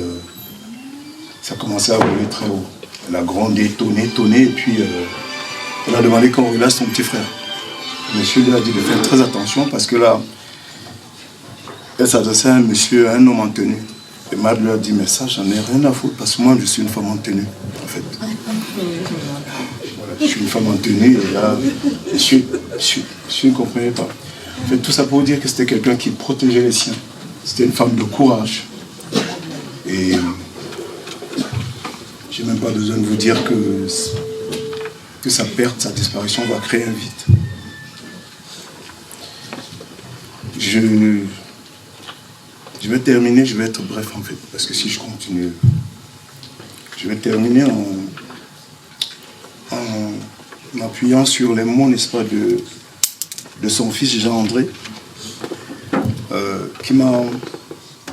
ça a commencé à voler très haut. Elle a grondé, tonné, et puis elle a demandé qu'on relâche son petit frère. Le monsieur lui a dit de faire très attention parce que là, elle s'adressait à un monsieur, à un homme en tenue. Et Mad lui a dit, mais ça, j'en ai rien à foutre parce que moi, je suis une femme en tenue, en fait. Voilà. je suis une femme en tenue, et là, je ne comprenais pas. En fait, tout ça pour dire que c'était quelqu'un qui protégeait les siens. C'était une femme de courage. Et j'ai même pas besoin de vous dire que sa perte, sa disparition va créer un vide. Je vais terminer, je vais être bref en fait, parce que si je continue, je vais terminer en m'appuyant sur les mots, n'est-ce pas, de son fils Jean-André,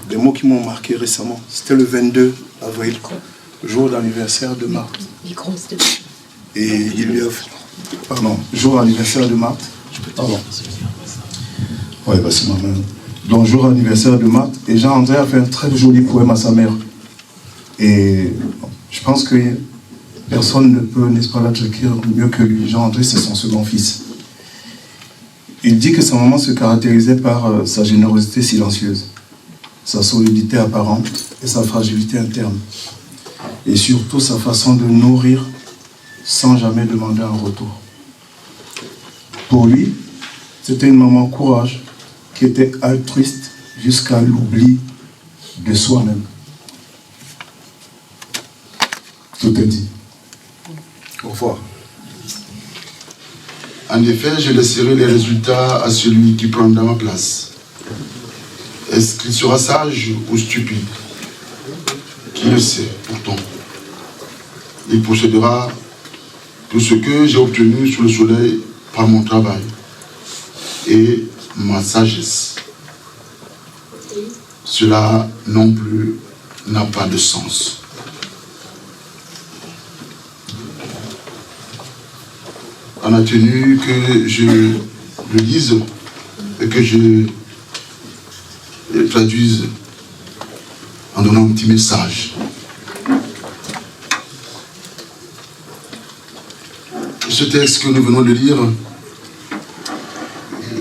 des mots qui m'ont marqué récemment. C'était le 22 avril, jour d'anniversaire de Marthe. Et il lui a fait... Pardon, jour d'anniversaire de Marthe. Pardon. Ouais, bah c'est ma main. Donc, jour anniversaire de Marthe. Et Jean-André a fait un très joli poème à sa mère. Et je pense que personne ne peut, n'est-ce pas, l'attraquer mieux que lui. Jean-André, c'est son second fils. Il dit que sa maman se caractérisait par sa générosité silencieuse, sa solidité apparente et sa fragilité interne. Et surtout sa façon de nourrir sans jamais demander un retour. Pour lui, c'était une maman courage qui était altruiste jusqu'à l'oubli de soi-même. Tout est dit. Au revoir. En effet, je laisserai les résultats à celui qui prendra ma place. Est-ce qu'il sera sage ou stupide? Qui le sait pourtant? Il possédera tout ce que j'ai obtenu sous le soleil par mon travail et ma sagesse. Cela non plus n'a pas de sens. On a tenu que je le lise et que je le traduise en donnant un petit message. Ce texte que nous venons de lire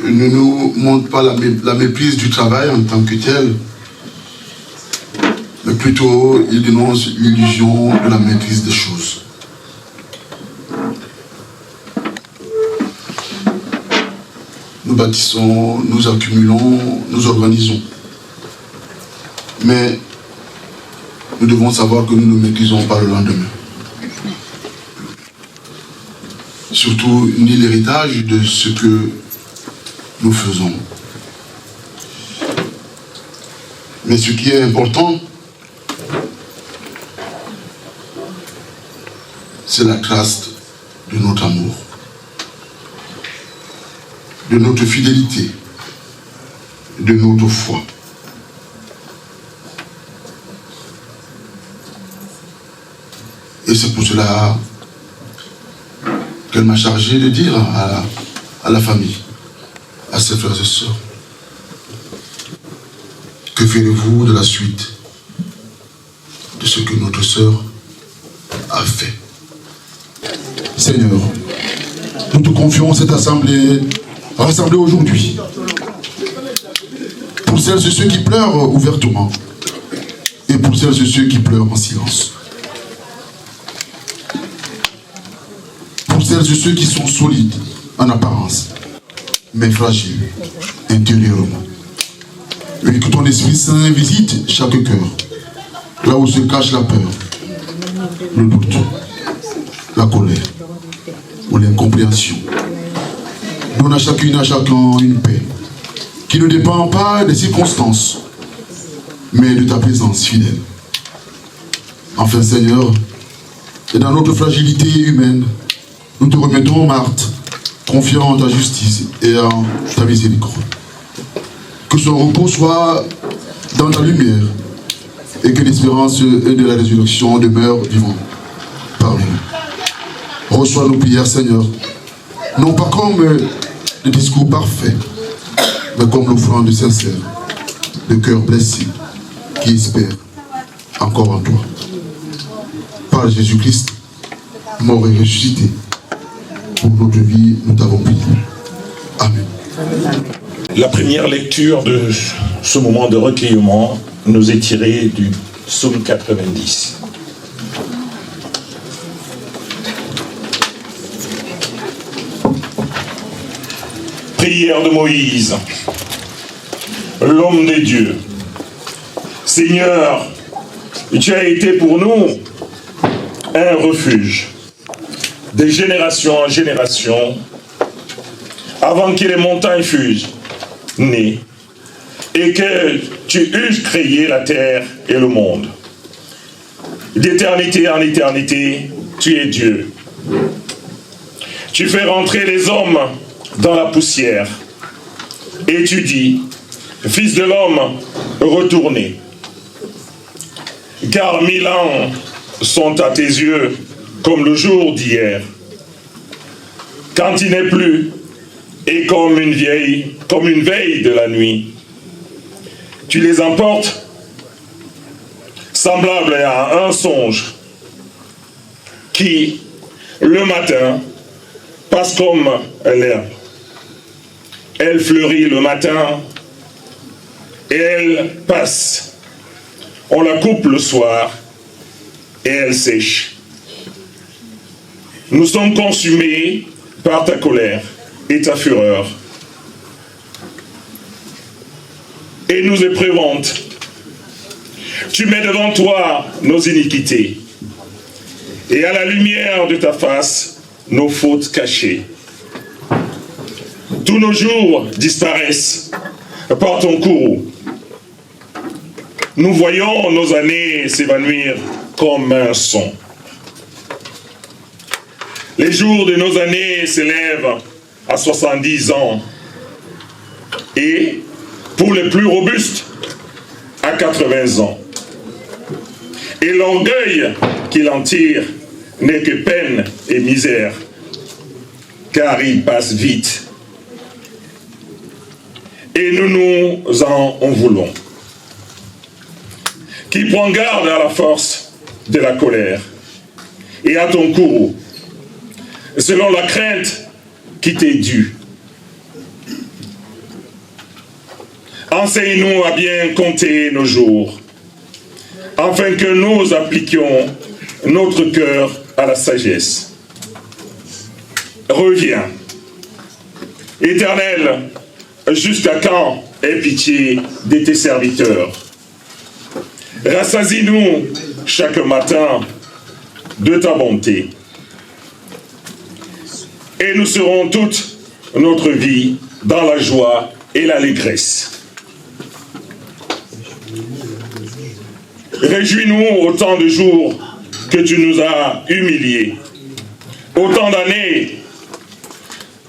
ne nous montre pas la méprise du travail en tant que tel, mais plutôt il dénonce l'illusion de la maîtrise des choses. Nous bâtissons, nous accumulons, nous organisons. Mais nous devons savoir que nous ne maîtrisons pas le lendemain. Surtout ni l'héritage de ce que nous faisons. Mais ce qui est important, c'est la trace de notre amour, de notre fidélité, de notre foi. Et c'est pour cela qu'elle m'a chargé de dire à la famille, à ses frères et sœurs, que ferez-vous de la suite de ce que notre sœur a fait? Seigneur, nous te confions cette assemblée rassemblés aujourd'hui, pour celles et ceux qui pleurent ouvertement et pour celles et ceux qui pleurent en silence, pour celles et ceux qui sont solides en apparence mais fragiles intérieurement, et que ton Esprit Saint visite chaque cœur là où se cache la peur, le doute, la colère ou l'incompréhension. Donne à chacune et à chacun une paix qui ne dépend pas des circonstances, mais de ta présence fidèle. Enfin, Seigneur, et dans notre fragilité humaine, nous te remettons, Marthe, confiant en ta justice et en ta miséricorde. Que son repos soit dans ta lumière et que l'espérance de la résurrection demeure vivante parmi nous. Reçois nos prières, Seigneur, non pas comme des discours parfaits, mais comme l'offrande sincère de cœurs blessés qui espèrent encore en toi. Par Jésus-Christ, mort et ressuscité, pour notre vie, nous t'avons prié. Amen. La première lecture de ce moment de recueillement nous est tirée du psaume 90. prière de Moïse, l'homme de Dieu. Seigneur, tu as été pour nous un refuge, de génération en génération, avant que les montagnes fussent nées et que tu eusses créé la terre et le monde. D'éternité en éternité, tu es Dieu. Tu fais rentrer les hommes dans la poussière et tu dis, Fils de l'homme, retournez. Car 1000 ans sont à tes yeux comme le jour d'hier, quand il n'est plus, et comme une veille de la nuit. Tu les emportes semblables à un songe qui, le matin, passe comme l'herbe. Elle fleurit le matin et elle passe. On la coupe le soir et elle sèche. Nous sommes consumés par ta colère et ta fureur. Et nous éprouvantes. Tu mets devant toi nos iniquités. Et à la lumière de ta face, nos fautes cachées. Tous nos jours disparaissent par ton courroux. Nous voyons nos années s'évanouir comme un son. Les jours de nos années s'élèvent à 70 ans et, pour les plus robustes, à 80 ans. Et l'orgueil qu'il en tire n'est que peine et misère, car il passe vite. Et nous nous en voulons. Qui prend garde à la force de la colère et à ton courroux, selon la crainte qui t'est due. Enseigne-nous à bien compter nos jours, afin que nous appliquions notre cœur à la sagesse. Reviens. Éternel, jusqu'à quand aie pitié de tes serviteurs? Rassasie-nous chaque matin de ta bonté. Et nous serons toute notre vie dans la joie et l'allégresse. Réjouis-nous autant de jours que tu nous as humiliés, autant d'années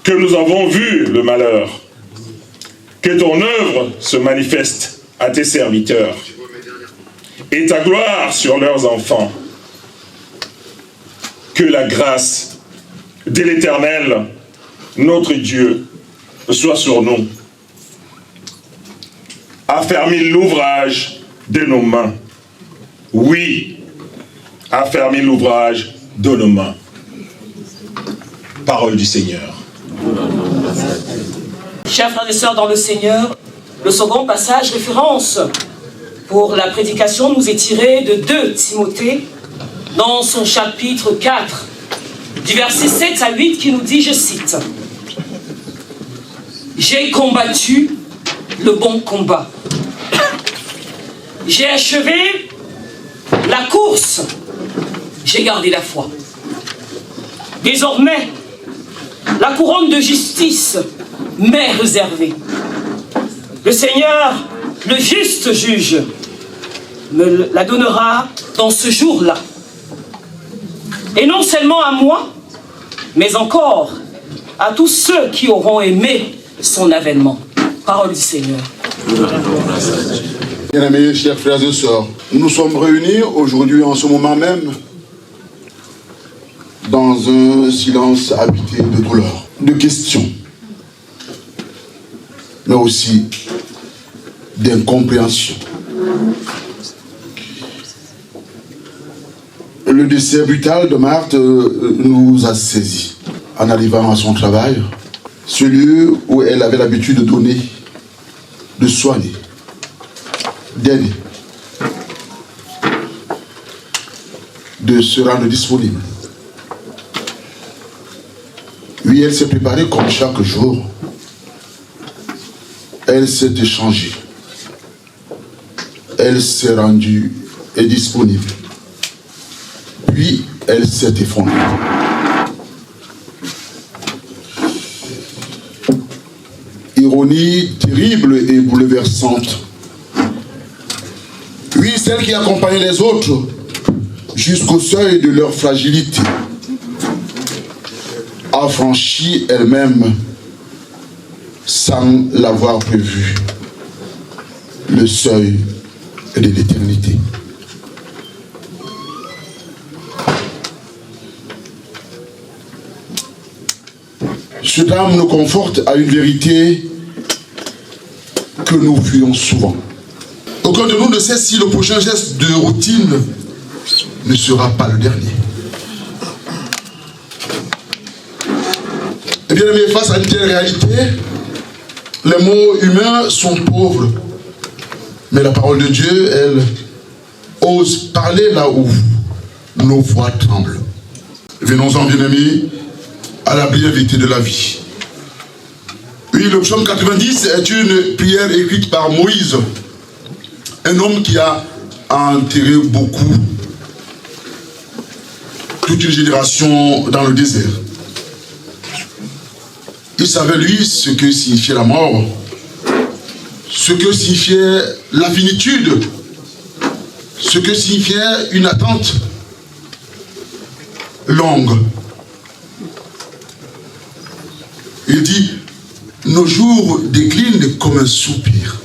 que nous avons vu le malheur. Que ton œuvre se manifeste à tes serviteurs et ta gloire sur leurs enfants. Que la grâce de l'Éternel, notre Dieu, soit sur nous. Affermis l'ouvrage de nos mains. Oui, affermis l'ouvrage de nos mains. Parole du Seigneur. Chers frères et sœurs dans le Seigneur, le second passage référence pour la prédication nous est tiré de 2 Timothée dans son chapitre 4, du verset 7 à 8 qui nous dit, je cite, « J'ai combattu le bon combat. J'ai achevé la course. J'ai gardé la foi. Désormais, la couronne de justice m'est réservée. Le Seigneur, le juste juge, me la donnera dans ce jour-là. Et non seulement à moi, mais encore à tous ceux qui auront aimé son avènement. Parole du Seigneur. Bien-aimés, chers frères et sœurs, nous sommes réunis aujourd'hui en ce moment même dans un silence habité de douleur, de questions, mais aussi d'incompréhension. Le décès brutal de Marthe nous a saisis en arrivant à son travail, ce lieu où elle avait l'habitude de donner, de soigner, d'aider, de se rendre disponible. Oui, elle s'est préparée comme chaque jour elle s'est échangée. Elle s'est rendue et disponible. Puis, elle s'est effondrée. Ironie terrible et bouleversante. Oui, celle qui accompagnait les autres jusqu'au seuil de leur fragilité a franchi elle-même, sans l'avoir prévu, le seuil de l'éternité. Ce drame nous conforte à une vérité que nous fuyons souvent. Aucun de nous ne sait si le prochain geste de routine ne sera pas le dernier. Et bien aimé, face à une telle réalité, les mots humains sont pauvres. Mais la parole de Dieu, elle, ose parler là où nos voix tremblent. Venons-en, bien-aimés, à la bienveillance de la vie. Oui, le psaume 90 est une prière écrite par Moïse, un homme qui a enterré beaucoup, toute une génération dans le désert. Il savait, lui, ce que signifiait la mort, ce que signifiait la finitude, ce que signifiait une attente longue. Il dit, nos jours déclinent comme un soupir.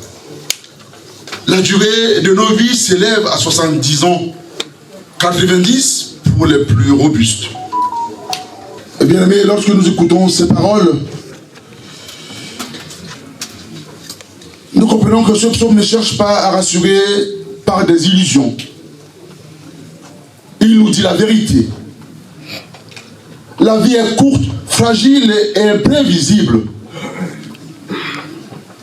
La durée de nos vies s'élève à 70 ans, 90 pour les plus robustes. Et bien aimé, lorsque nous écoutons ces paroles, nous comprenons que ce psaume ne cherche pas à rassurer par des illusions. Il nous dit la vérité. La vie est courte, fragile et imprévisible.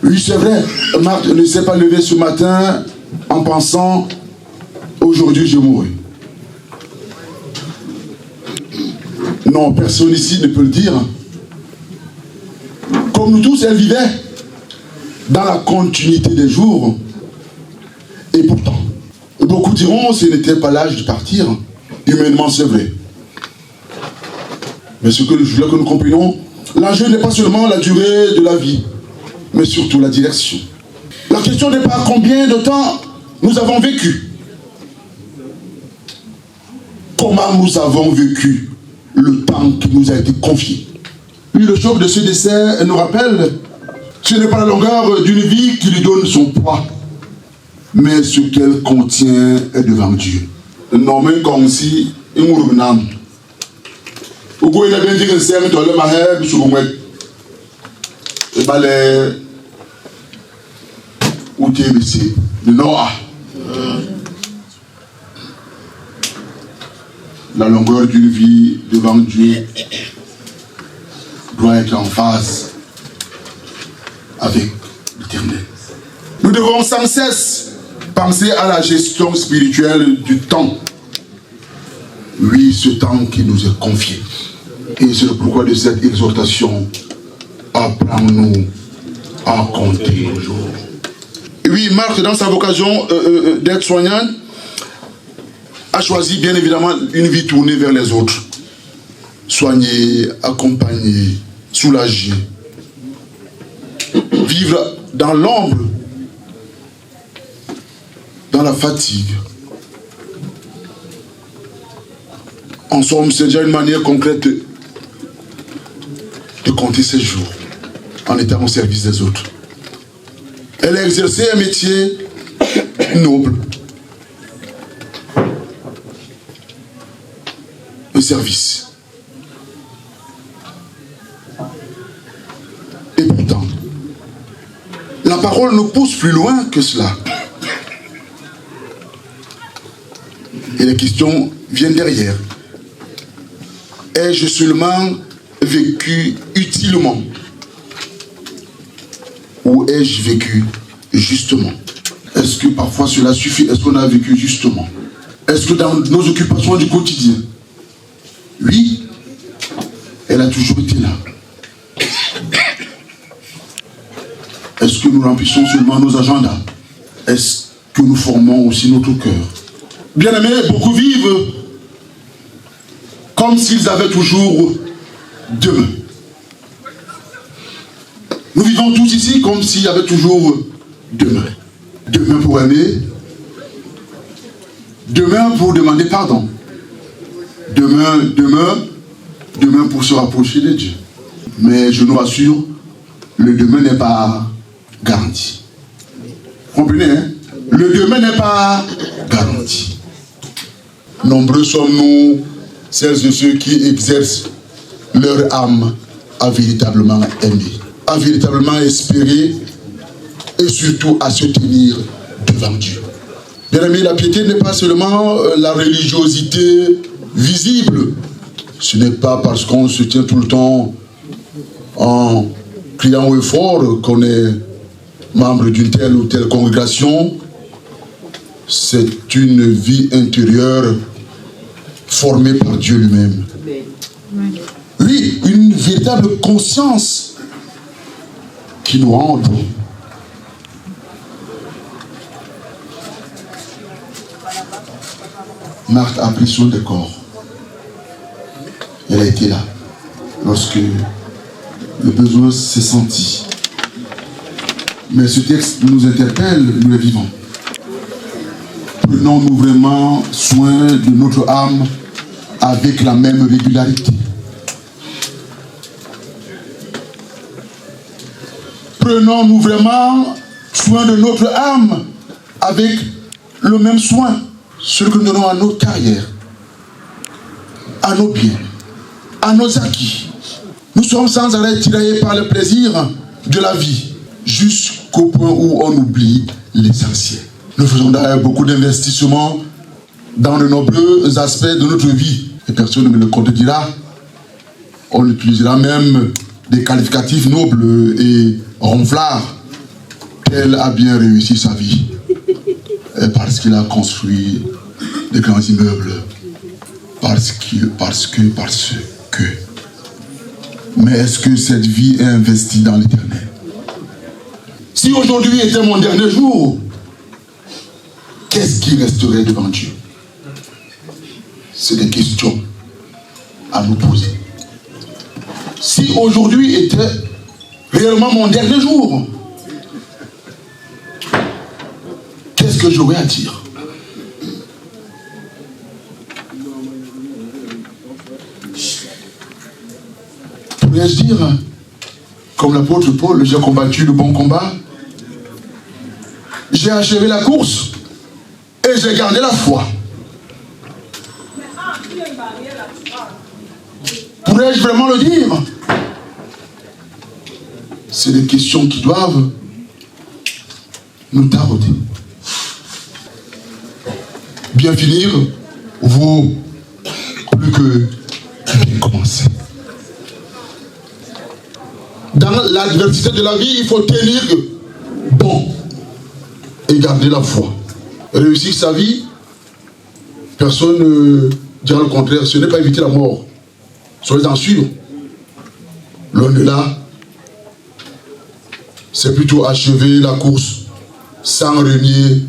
Oui, c'est vrai, Marthe ne s'est pas levée ce matin en pensant « aujourd'hui je mourrai ». Non, personne ici ne peut le dire. Comme nous tous, elle vivait dans la continuité des jours. Et pourtant, beaucoup diront, ce n'était pas l'âge de partir. Humainement, c'est vrai. Mais ce que je voulais que nous comprenions, l'enjeu n'est pas seulement la durée de la vie, mais surtout la direction. La question n'est pas combien de temps nous avons vécu. Comment nous avons vécu le temps qui nous a été confié. Oui, le choc de ce décès nous rappelle, ce n'est pas la longueur d'une vie qui lui donne son poids, mais ce qu'elle contient est devant Dieu. Non, mais comme si, il mourut nam. Pourquoi il a bien dit que c'est un peu le maheb sur le mouet. Et bien les... Où tu es ici? Le Noah. La longueur d'une vie devant Dieu doit être en phase avec l'Éternel. Nous devons sans cesse penser à la gestion spirituelle du temps. Oui, ce temps qui nous est confié. Et c'est le pourquoi de cette exhortation. Apprends-nous à compter nos jours. Et oui, Marthe, dans sa vocation d'être soignante, a choisi bien évidemment une vie tournée vers les autres. Soigner, accompagner, soulager. Vivre dans l'ombre, dans la fatigue. En somme, c'est déjà une manière concrète de compter ses jours en étant au service des autres. Elle a exercé un métier noble. Un service. Et pourtant, la parole nous pousse plus loin que cela. Et les questions viennent derrière. Ai-je seulement vécu utilement? Ou ai-je vécu justement? Est-ce que parfois cela suffit? Est-ce qu'on a vécu justement? Est-ce que dans nos occupations du quotidien? Oui, elle a toujours été là. Est-ce que nous remplissons seulement nos agendas? Est-ce que nous formons aussi notre cœur? Bien-aimés, beaucoup vivent comme s'ils avaient toujours demain. Nous vivons tous ici comme s'il y avait toujours demain. Demain pour aimer, demain pour demander pardon, demain pour se rapprocher de Dieu. Mais je nous rassure, le demain n'est pas garanti. Comprenez, hein? Le demain n'est pas garanti. Nombreux sommes-nous, celles et ceux qui exercent leur âme à véritablement aimer, à véritablement espérer et surtout à se tenir devant Dieu. Bien aimé, la piété n'est pas seulement la religiosité visible. Ce n'est pas parce qu'on se tient tout le temps en criant haut et fort qu'on est membre d'une telle ou telle congrégation. C'est une vie intérieure formée par Dieu lui-même. Oui, une véritable conscience qui nous hante. Marthe a pris son décor. Elle a été là lorsque le besoin s'est senti. Mais ce texte nous interpelle, nous le vivons. Prenons-nous vraiment soin de notre âme avec la même régularité. Prenons-nous vraiment soin de notre âme avec le même soin, ce que nous donnons à notre carrière, à nos biens, à nos acquis. Nous sommes sans arrêt tiraillés par le plaisir de la vie, jusqu'au point où on oublie l'essentiel. Nous faisons d'ailleurs beaucoup d'investissements dans de nombreux aspects de notre vie. Et personne ne me le contredira. On utilisera même des qualificatifs nobles et ronflards. Tel a bien réussi sa vie. Parce qu'il a construit des grands immeubles. Parce que. Mais est-ce que cette vie est investie dans l'éternel? Si aujourd'hui était mon dernier jour, qu'est-ce qui resterait devant Dieu? C'est des questions à nous poser. Si aujourd'hui était réellement mon dernier jour, qu'est-ce que j'aurais à dire? Pourrais-je dire, comme l'apôtre Paul, j'ai combattu le bon combat, j'ai achevé la course et j'ai gardé la foi? Pourrais-je vraiment le dire? C'est des questions qui doivent nous tarauder. Bien finir vaut plus que bien commencer. Dans l'adversité de la vie, il faut tenir bon et garder la foi. Réussir sa vie, personne ne dira le contraire, ce n'est pas éviter la mort. Soyez-en sûrs. Loin de là, c'est plutôt achever la course sans renier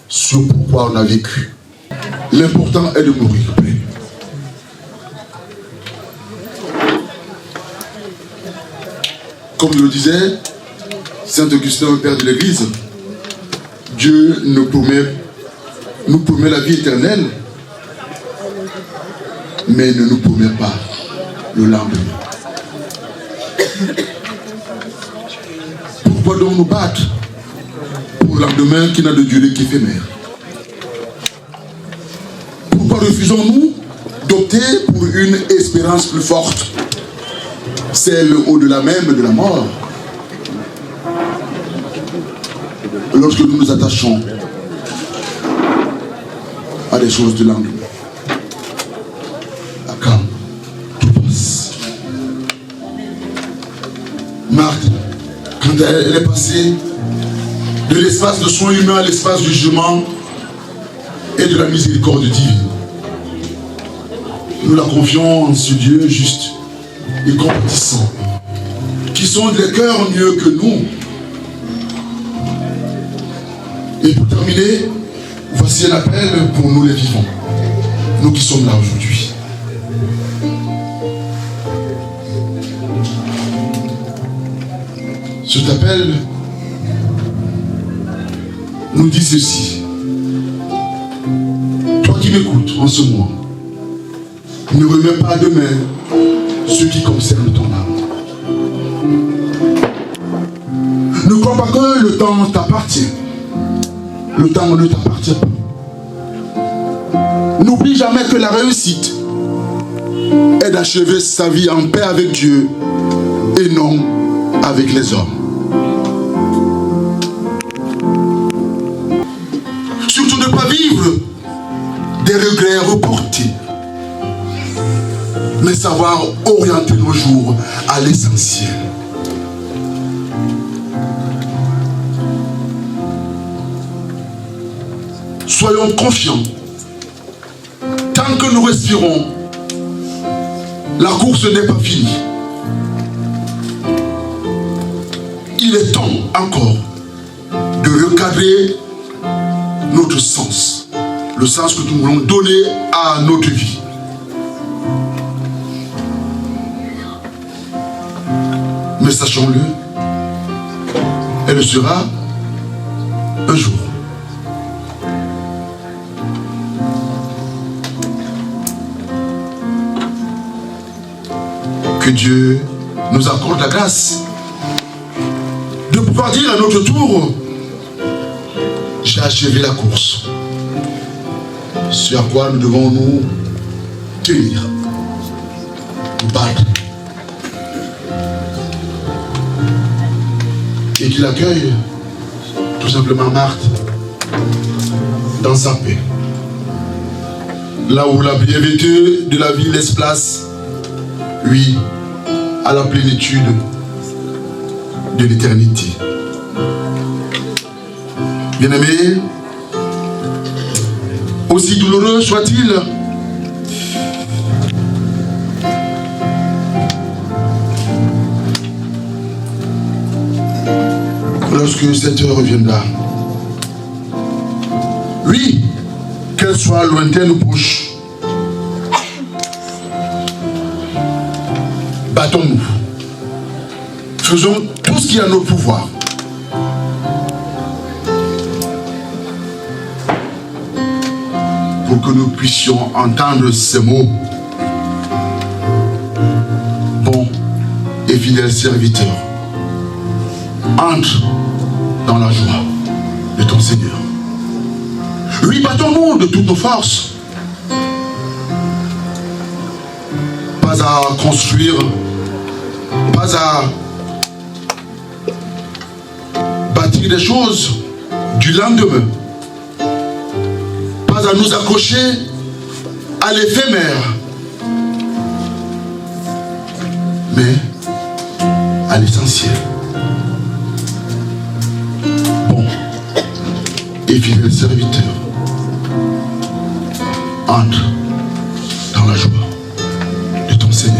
sur pourquoi on a vécu. L'important est de mourir. Comme le disait Saint Augustin, père de l'Église, Dieu nous promet la vie éternelle, mais ne nous promet pas le lendemain. Pourquoi donc nous battre pour le lendemain qui n'a de durée qu'éphémère? Pourquoi refusons-nous d'opter pour une espérance plus forte, celle au-delà même de la mort? Lorsque nous nous attachons à des choses du lendemain, à quand tout passe. Marthe, quand elle est passée de l'espace de soins humains à l'espace du jugement et de la miséricorde divine, nous la confions en ce Dieu juste et compatissant, qui sonde les cœurs mieux que nous, Et pour terminer, voici un appel pour nous les vivants, nous qui sommes là aujourd'hui. Cet appel nous dit ceci. Toi qui m'écoutes en ce moment, ne remets pas demain ce qui concerne ton âme. Ne crois pas que le temps t'appartient. Le temps ne t'appartient pas. N'oublie jamais que la réussite est d'achever sa vie en paix avec Dieu et non avec les hommes. Surtout ne pas vivre des regrets reportés, mais savoir orienter nos jours à l'essentiel. Soyons confiants. Tant que nous respirons, la course n'est pas finie. Il est temps encore de recadrer notre sens, le sens que nous voulons donner à notre vie. Mais sachons-le, elle sera un jour. Que Dieu nous accorde la grâce de pouvoir dire à notre tour: j'ai achevé la course. Ce à quoi nous devons nous tenir, nous battre. Et qu'il accueille tout simplement Marthe dans sa paix. Là où la bienvenue de la vie laisse place, oui, à la plénitude de l'éternité. Bien-aimés, aussi douloureux soit-il, lorsque cette heure reviendra, oui, qu'elle soit lointaine ou proche, battons-nous. Faisons tout ce qui est à notre pouvoir pour que nous puissions entendre ces mots. Bon et fidèle serviteur, entre dans la joie de ton Seigneur. Oui, battons-nous de toutes nos forces. Pas à construire, pas à bâtir des choses du lendemain, pas à nous accrocher à l'éphémère, mais à l'essentiel. Bon et fidèle serviteur, entre dans la joie de ton Seigneur.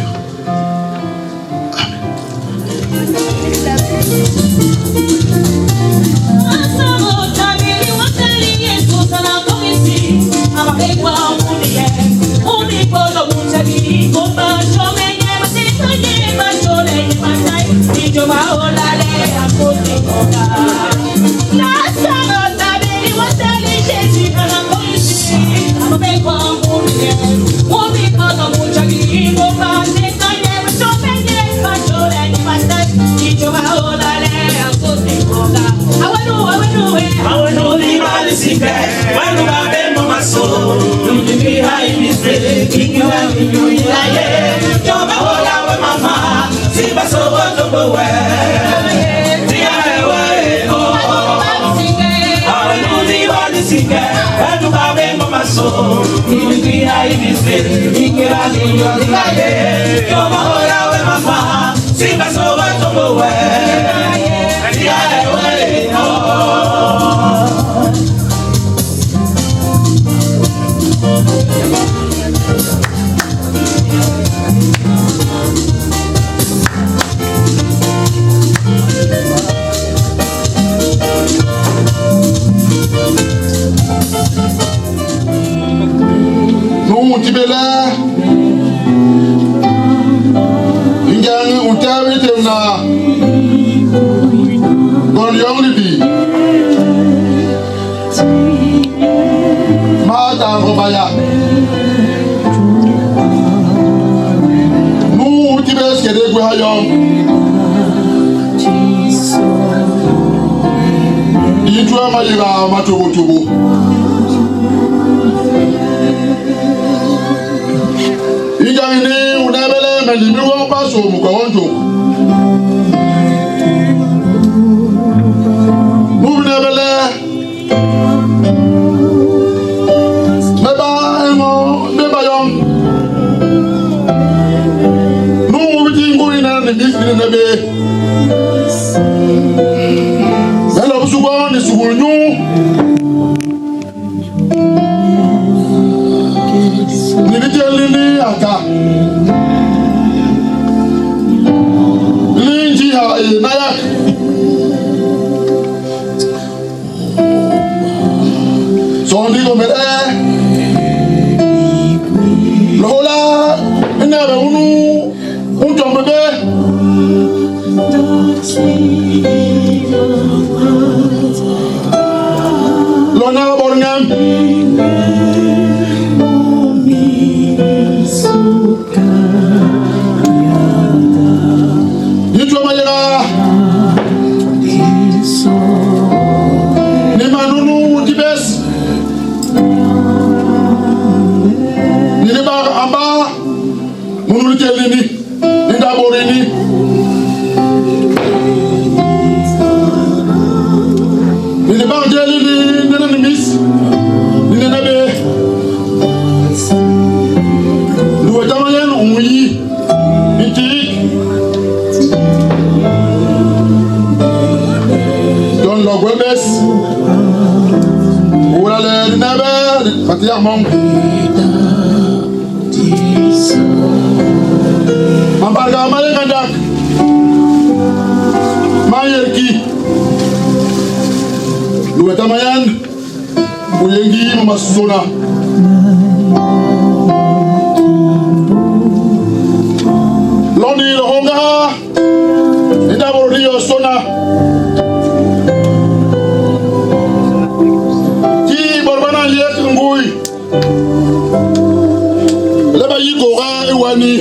Yitwa mayira matobo. Ijani unabele melibiwo paso mukonjo. Mubnebele. Meba emo meba yom. Nu biti nguri na ni bisni nebe. Hello sugo ni sugunyu. Nini aka linji ha nayak sondi ko mere lola ina be unu untombe be lona borngam Mambarga malengandak mayerki luweta mayan uyengi mamasona londi lohonga indabo rio sona ki borbana yek ngui leba yikoga iwani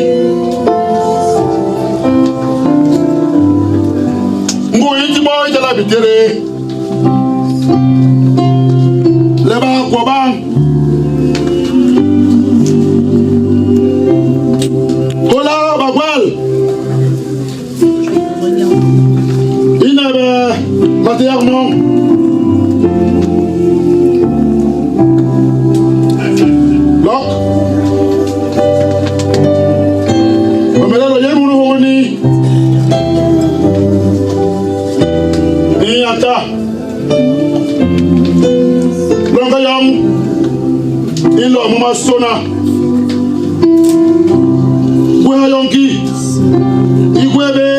ngui timo itala bitere leba kwabang kola bagwal inabe matiyarnon lok omelelo yemunu honi ni ata longa yam ilo mama sona bwa yonki igwebe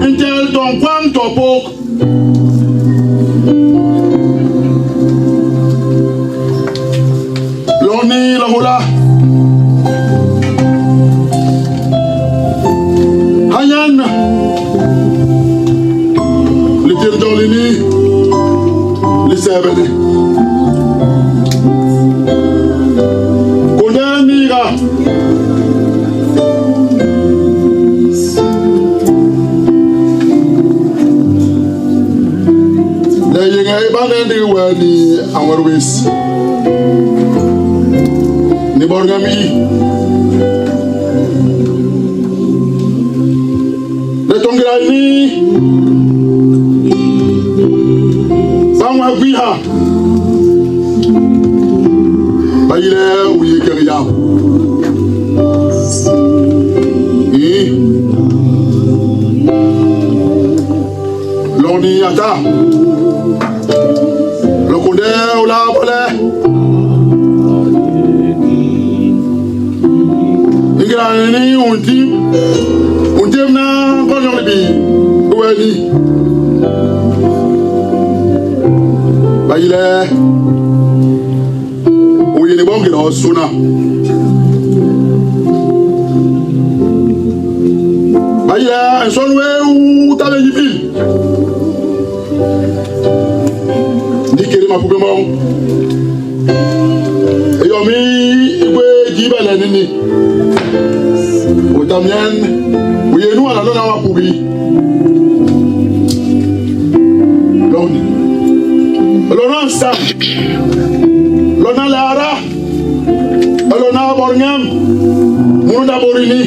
intel don kwang topok loni la hola hayan litir dolini lisebele konaniga yenga ibanendi wani anwarwis ni borgami le tongirani bangwa viha bayile uyekeria loni ata lokunde ula bole ingirani untim na konyo libi weni bayile uyini bongi no suna bayile ensonwe utabe yibil dikiri mapupe mo eyomi igwe jibele nini otamien uyenu ala lona wapubi loni Isa, Lona Lara, Lona Borngam, Munda Borini,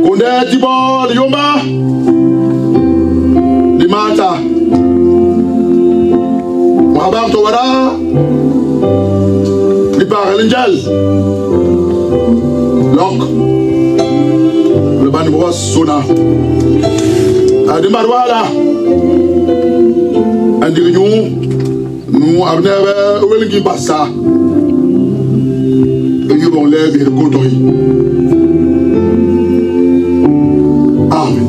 Kunde Tibo, Yomba, Limata, Mahabar Towara, Lipar L'Angel, Lok, le Banbois Sona, Adimarwala, Andignon, nous avons Welgi Bassa, et nous avons l'air de Godoy. Amen.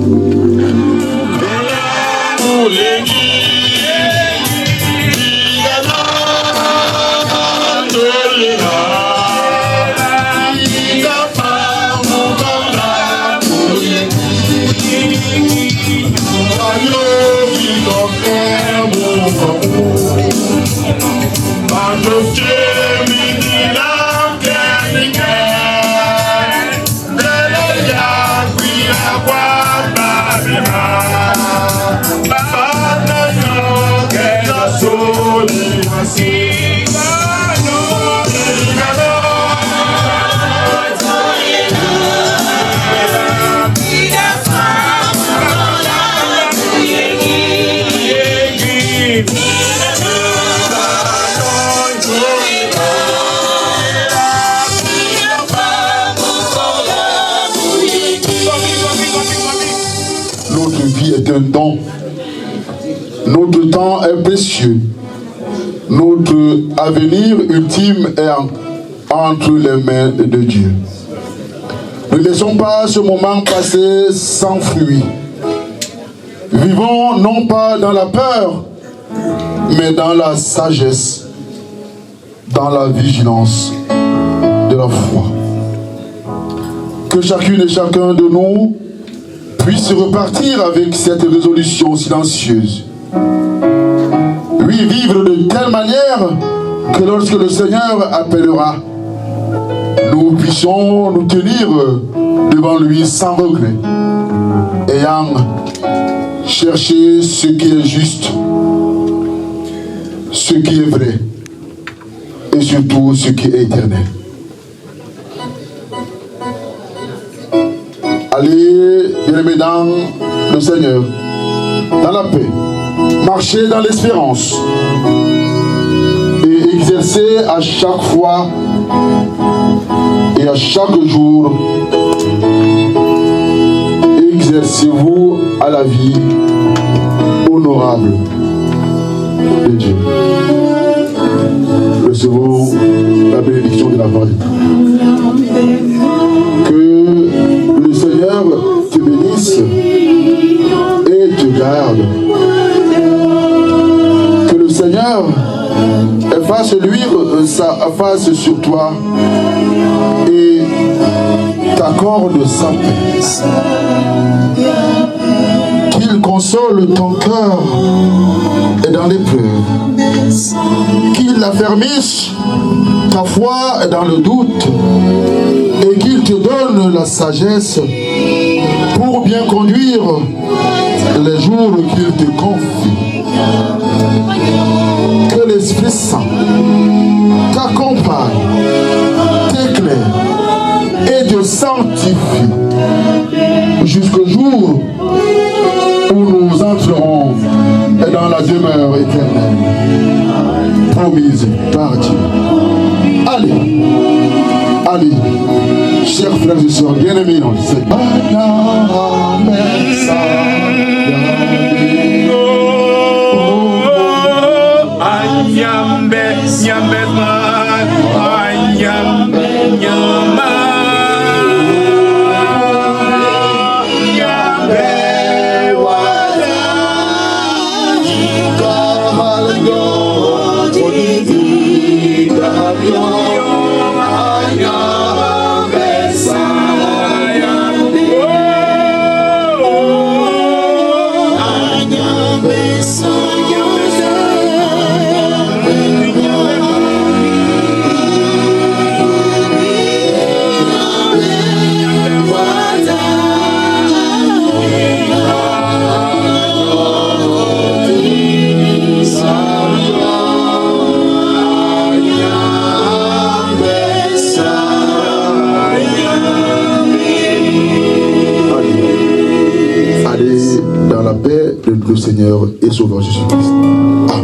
Notre vie est un don. Notre temps est précieux. Notre avenir ultime est entre les mains de Dieu. Ne laissons pas ce moment passer sans fruit. Vivons non pas dans la peur, mais dans la sagesse, dans la vigilance de la foi. Que chacune et chacun de nous puisse repartir avec cette résolution silencieuse. Oui, vivre de telle manière que lorsque le Seigneur appellera, nous puissions nous tenir devant lui sans regret, ayant cherché ce qui est juste, ce qui est vrai, et surtout ce qui est éternel. Allez, bien-aimés dans le Seigneur, dans la paix, marcher dans l'espérance et exercer à chaque fois et à chaque jour, exercez-vous à la vie honorable de Dieu. Recevons la bénédiction de la parole. Que le Seigneur te bénisse et te garde. Que le Seigneur fasse luire sa face sur toi et t'accorde sa paix. Qu'il console ton cœur et dans l'épreuve. Qu'il affermisse ta foi dans le doute et qu'il te donne la sagesse pour bien conduire les jours qu'il te confie. Que l'Esprit Saint t'accompagne, t'éclaire et te sanctifie jusqu'au jour où nous entrerons dans la demeure éternelle promise par Dieu. Allez, allez, chers frères et sœurs bien-aimés, c'est Allez dans la paix de notre Seigneur et Sauveur Jésus-Christ. Amen.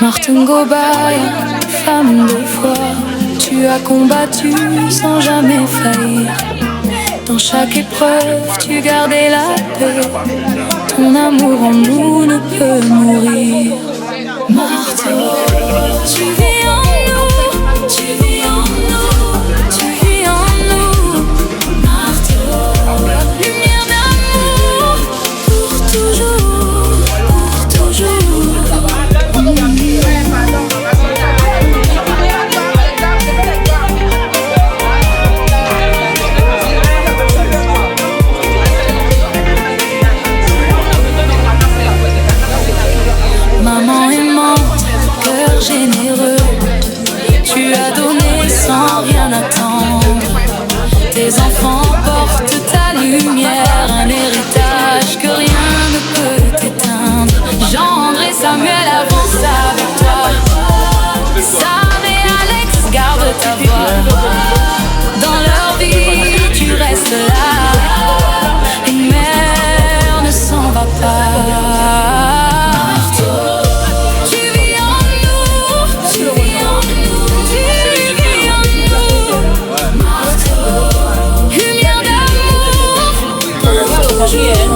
Marthe Ngobaya, femme de foi, tu as combattu sans jamais faillir. Dans chaque épreuve, tu gardais la paix. Ton amour en nous ne peut mourir. Marthe, tu vis en nous, tu vis en nous, tu vis en nous. Marthe, lumière d'amour pour toujours, pour toujours. Maman aimante, cœur généreux, tu as donné sans rien attendre. Tes enfants portent ta lumière, un héritage que rien ne peut éteindre. Gendre et Samuel avancent avec toi. Sam et Alex, garde ta voix. Dans leur vie, tu restes là. Une mère ne s'en va pas. Yeah.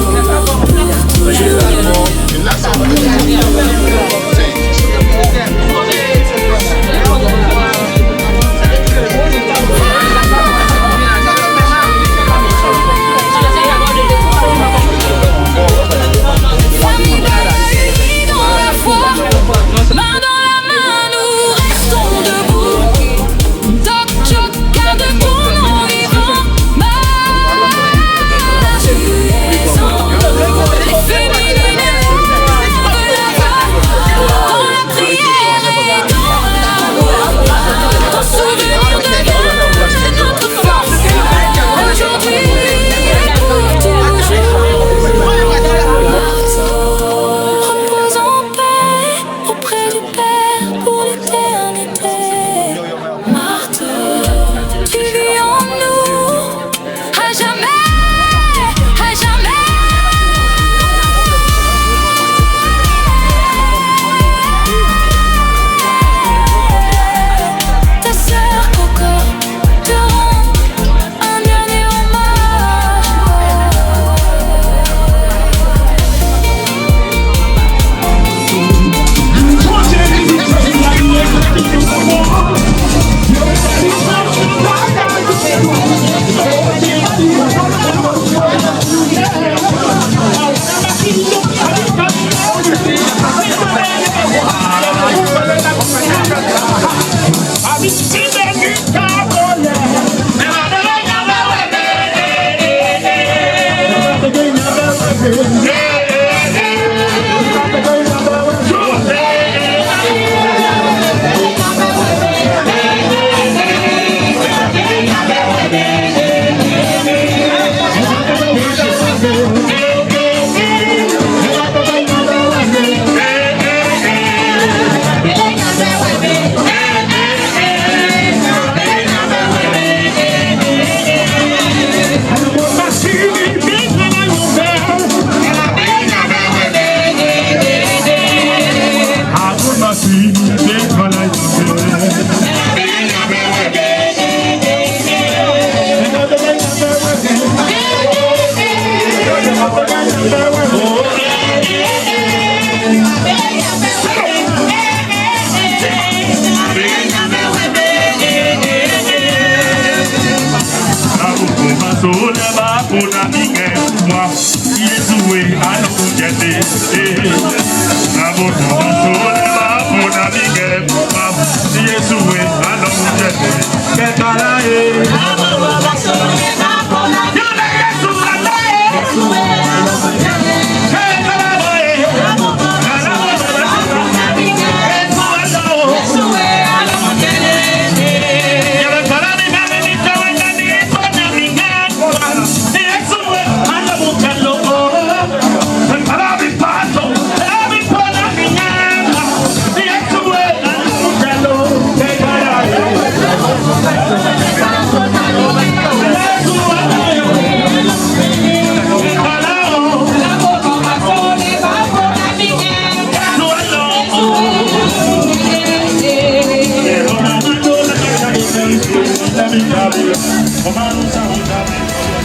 Romanus Arujame,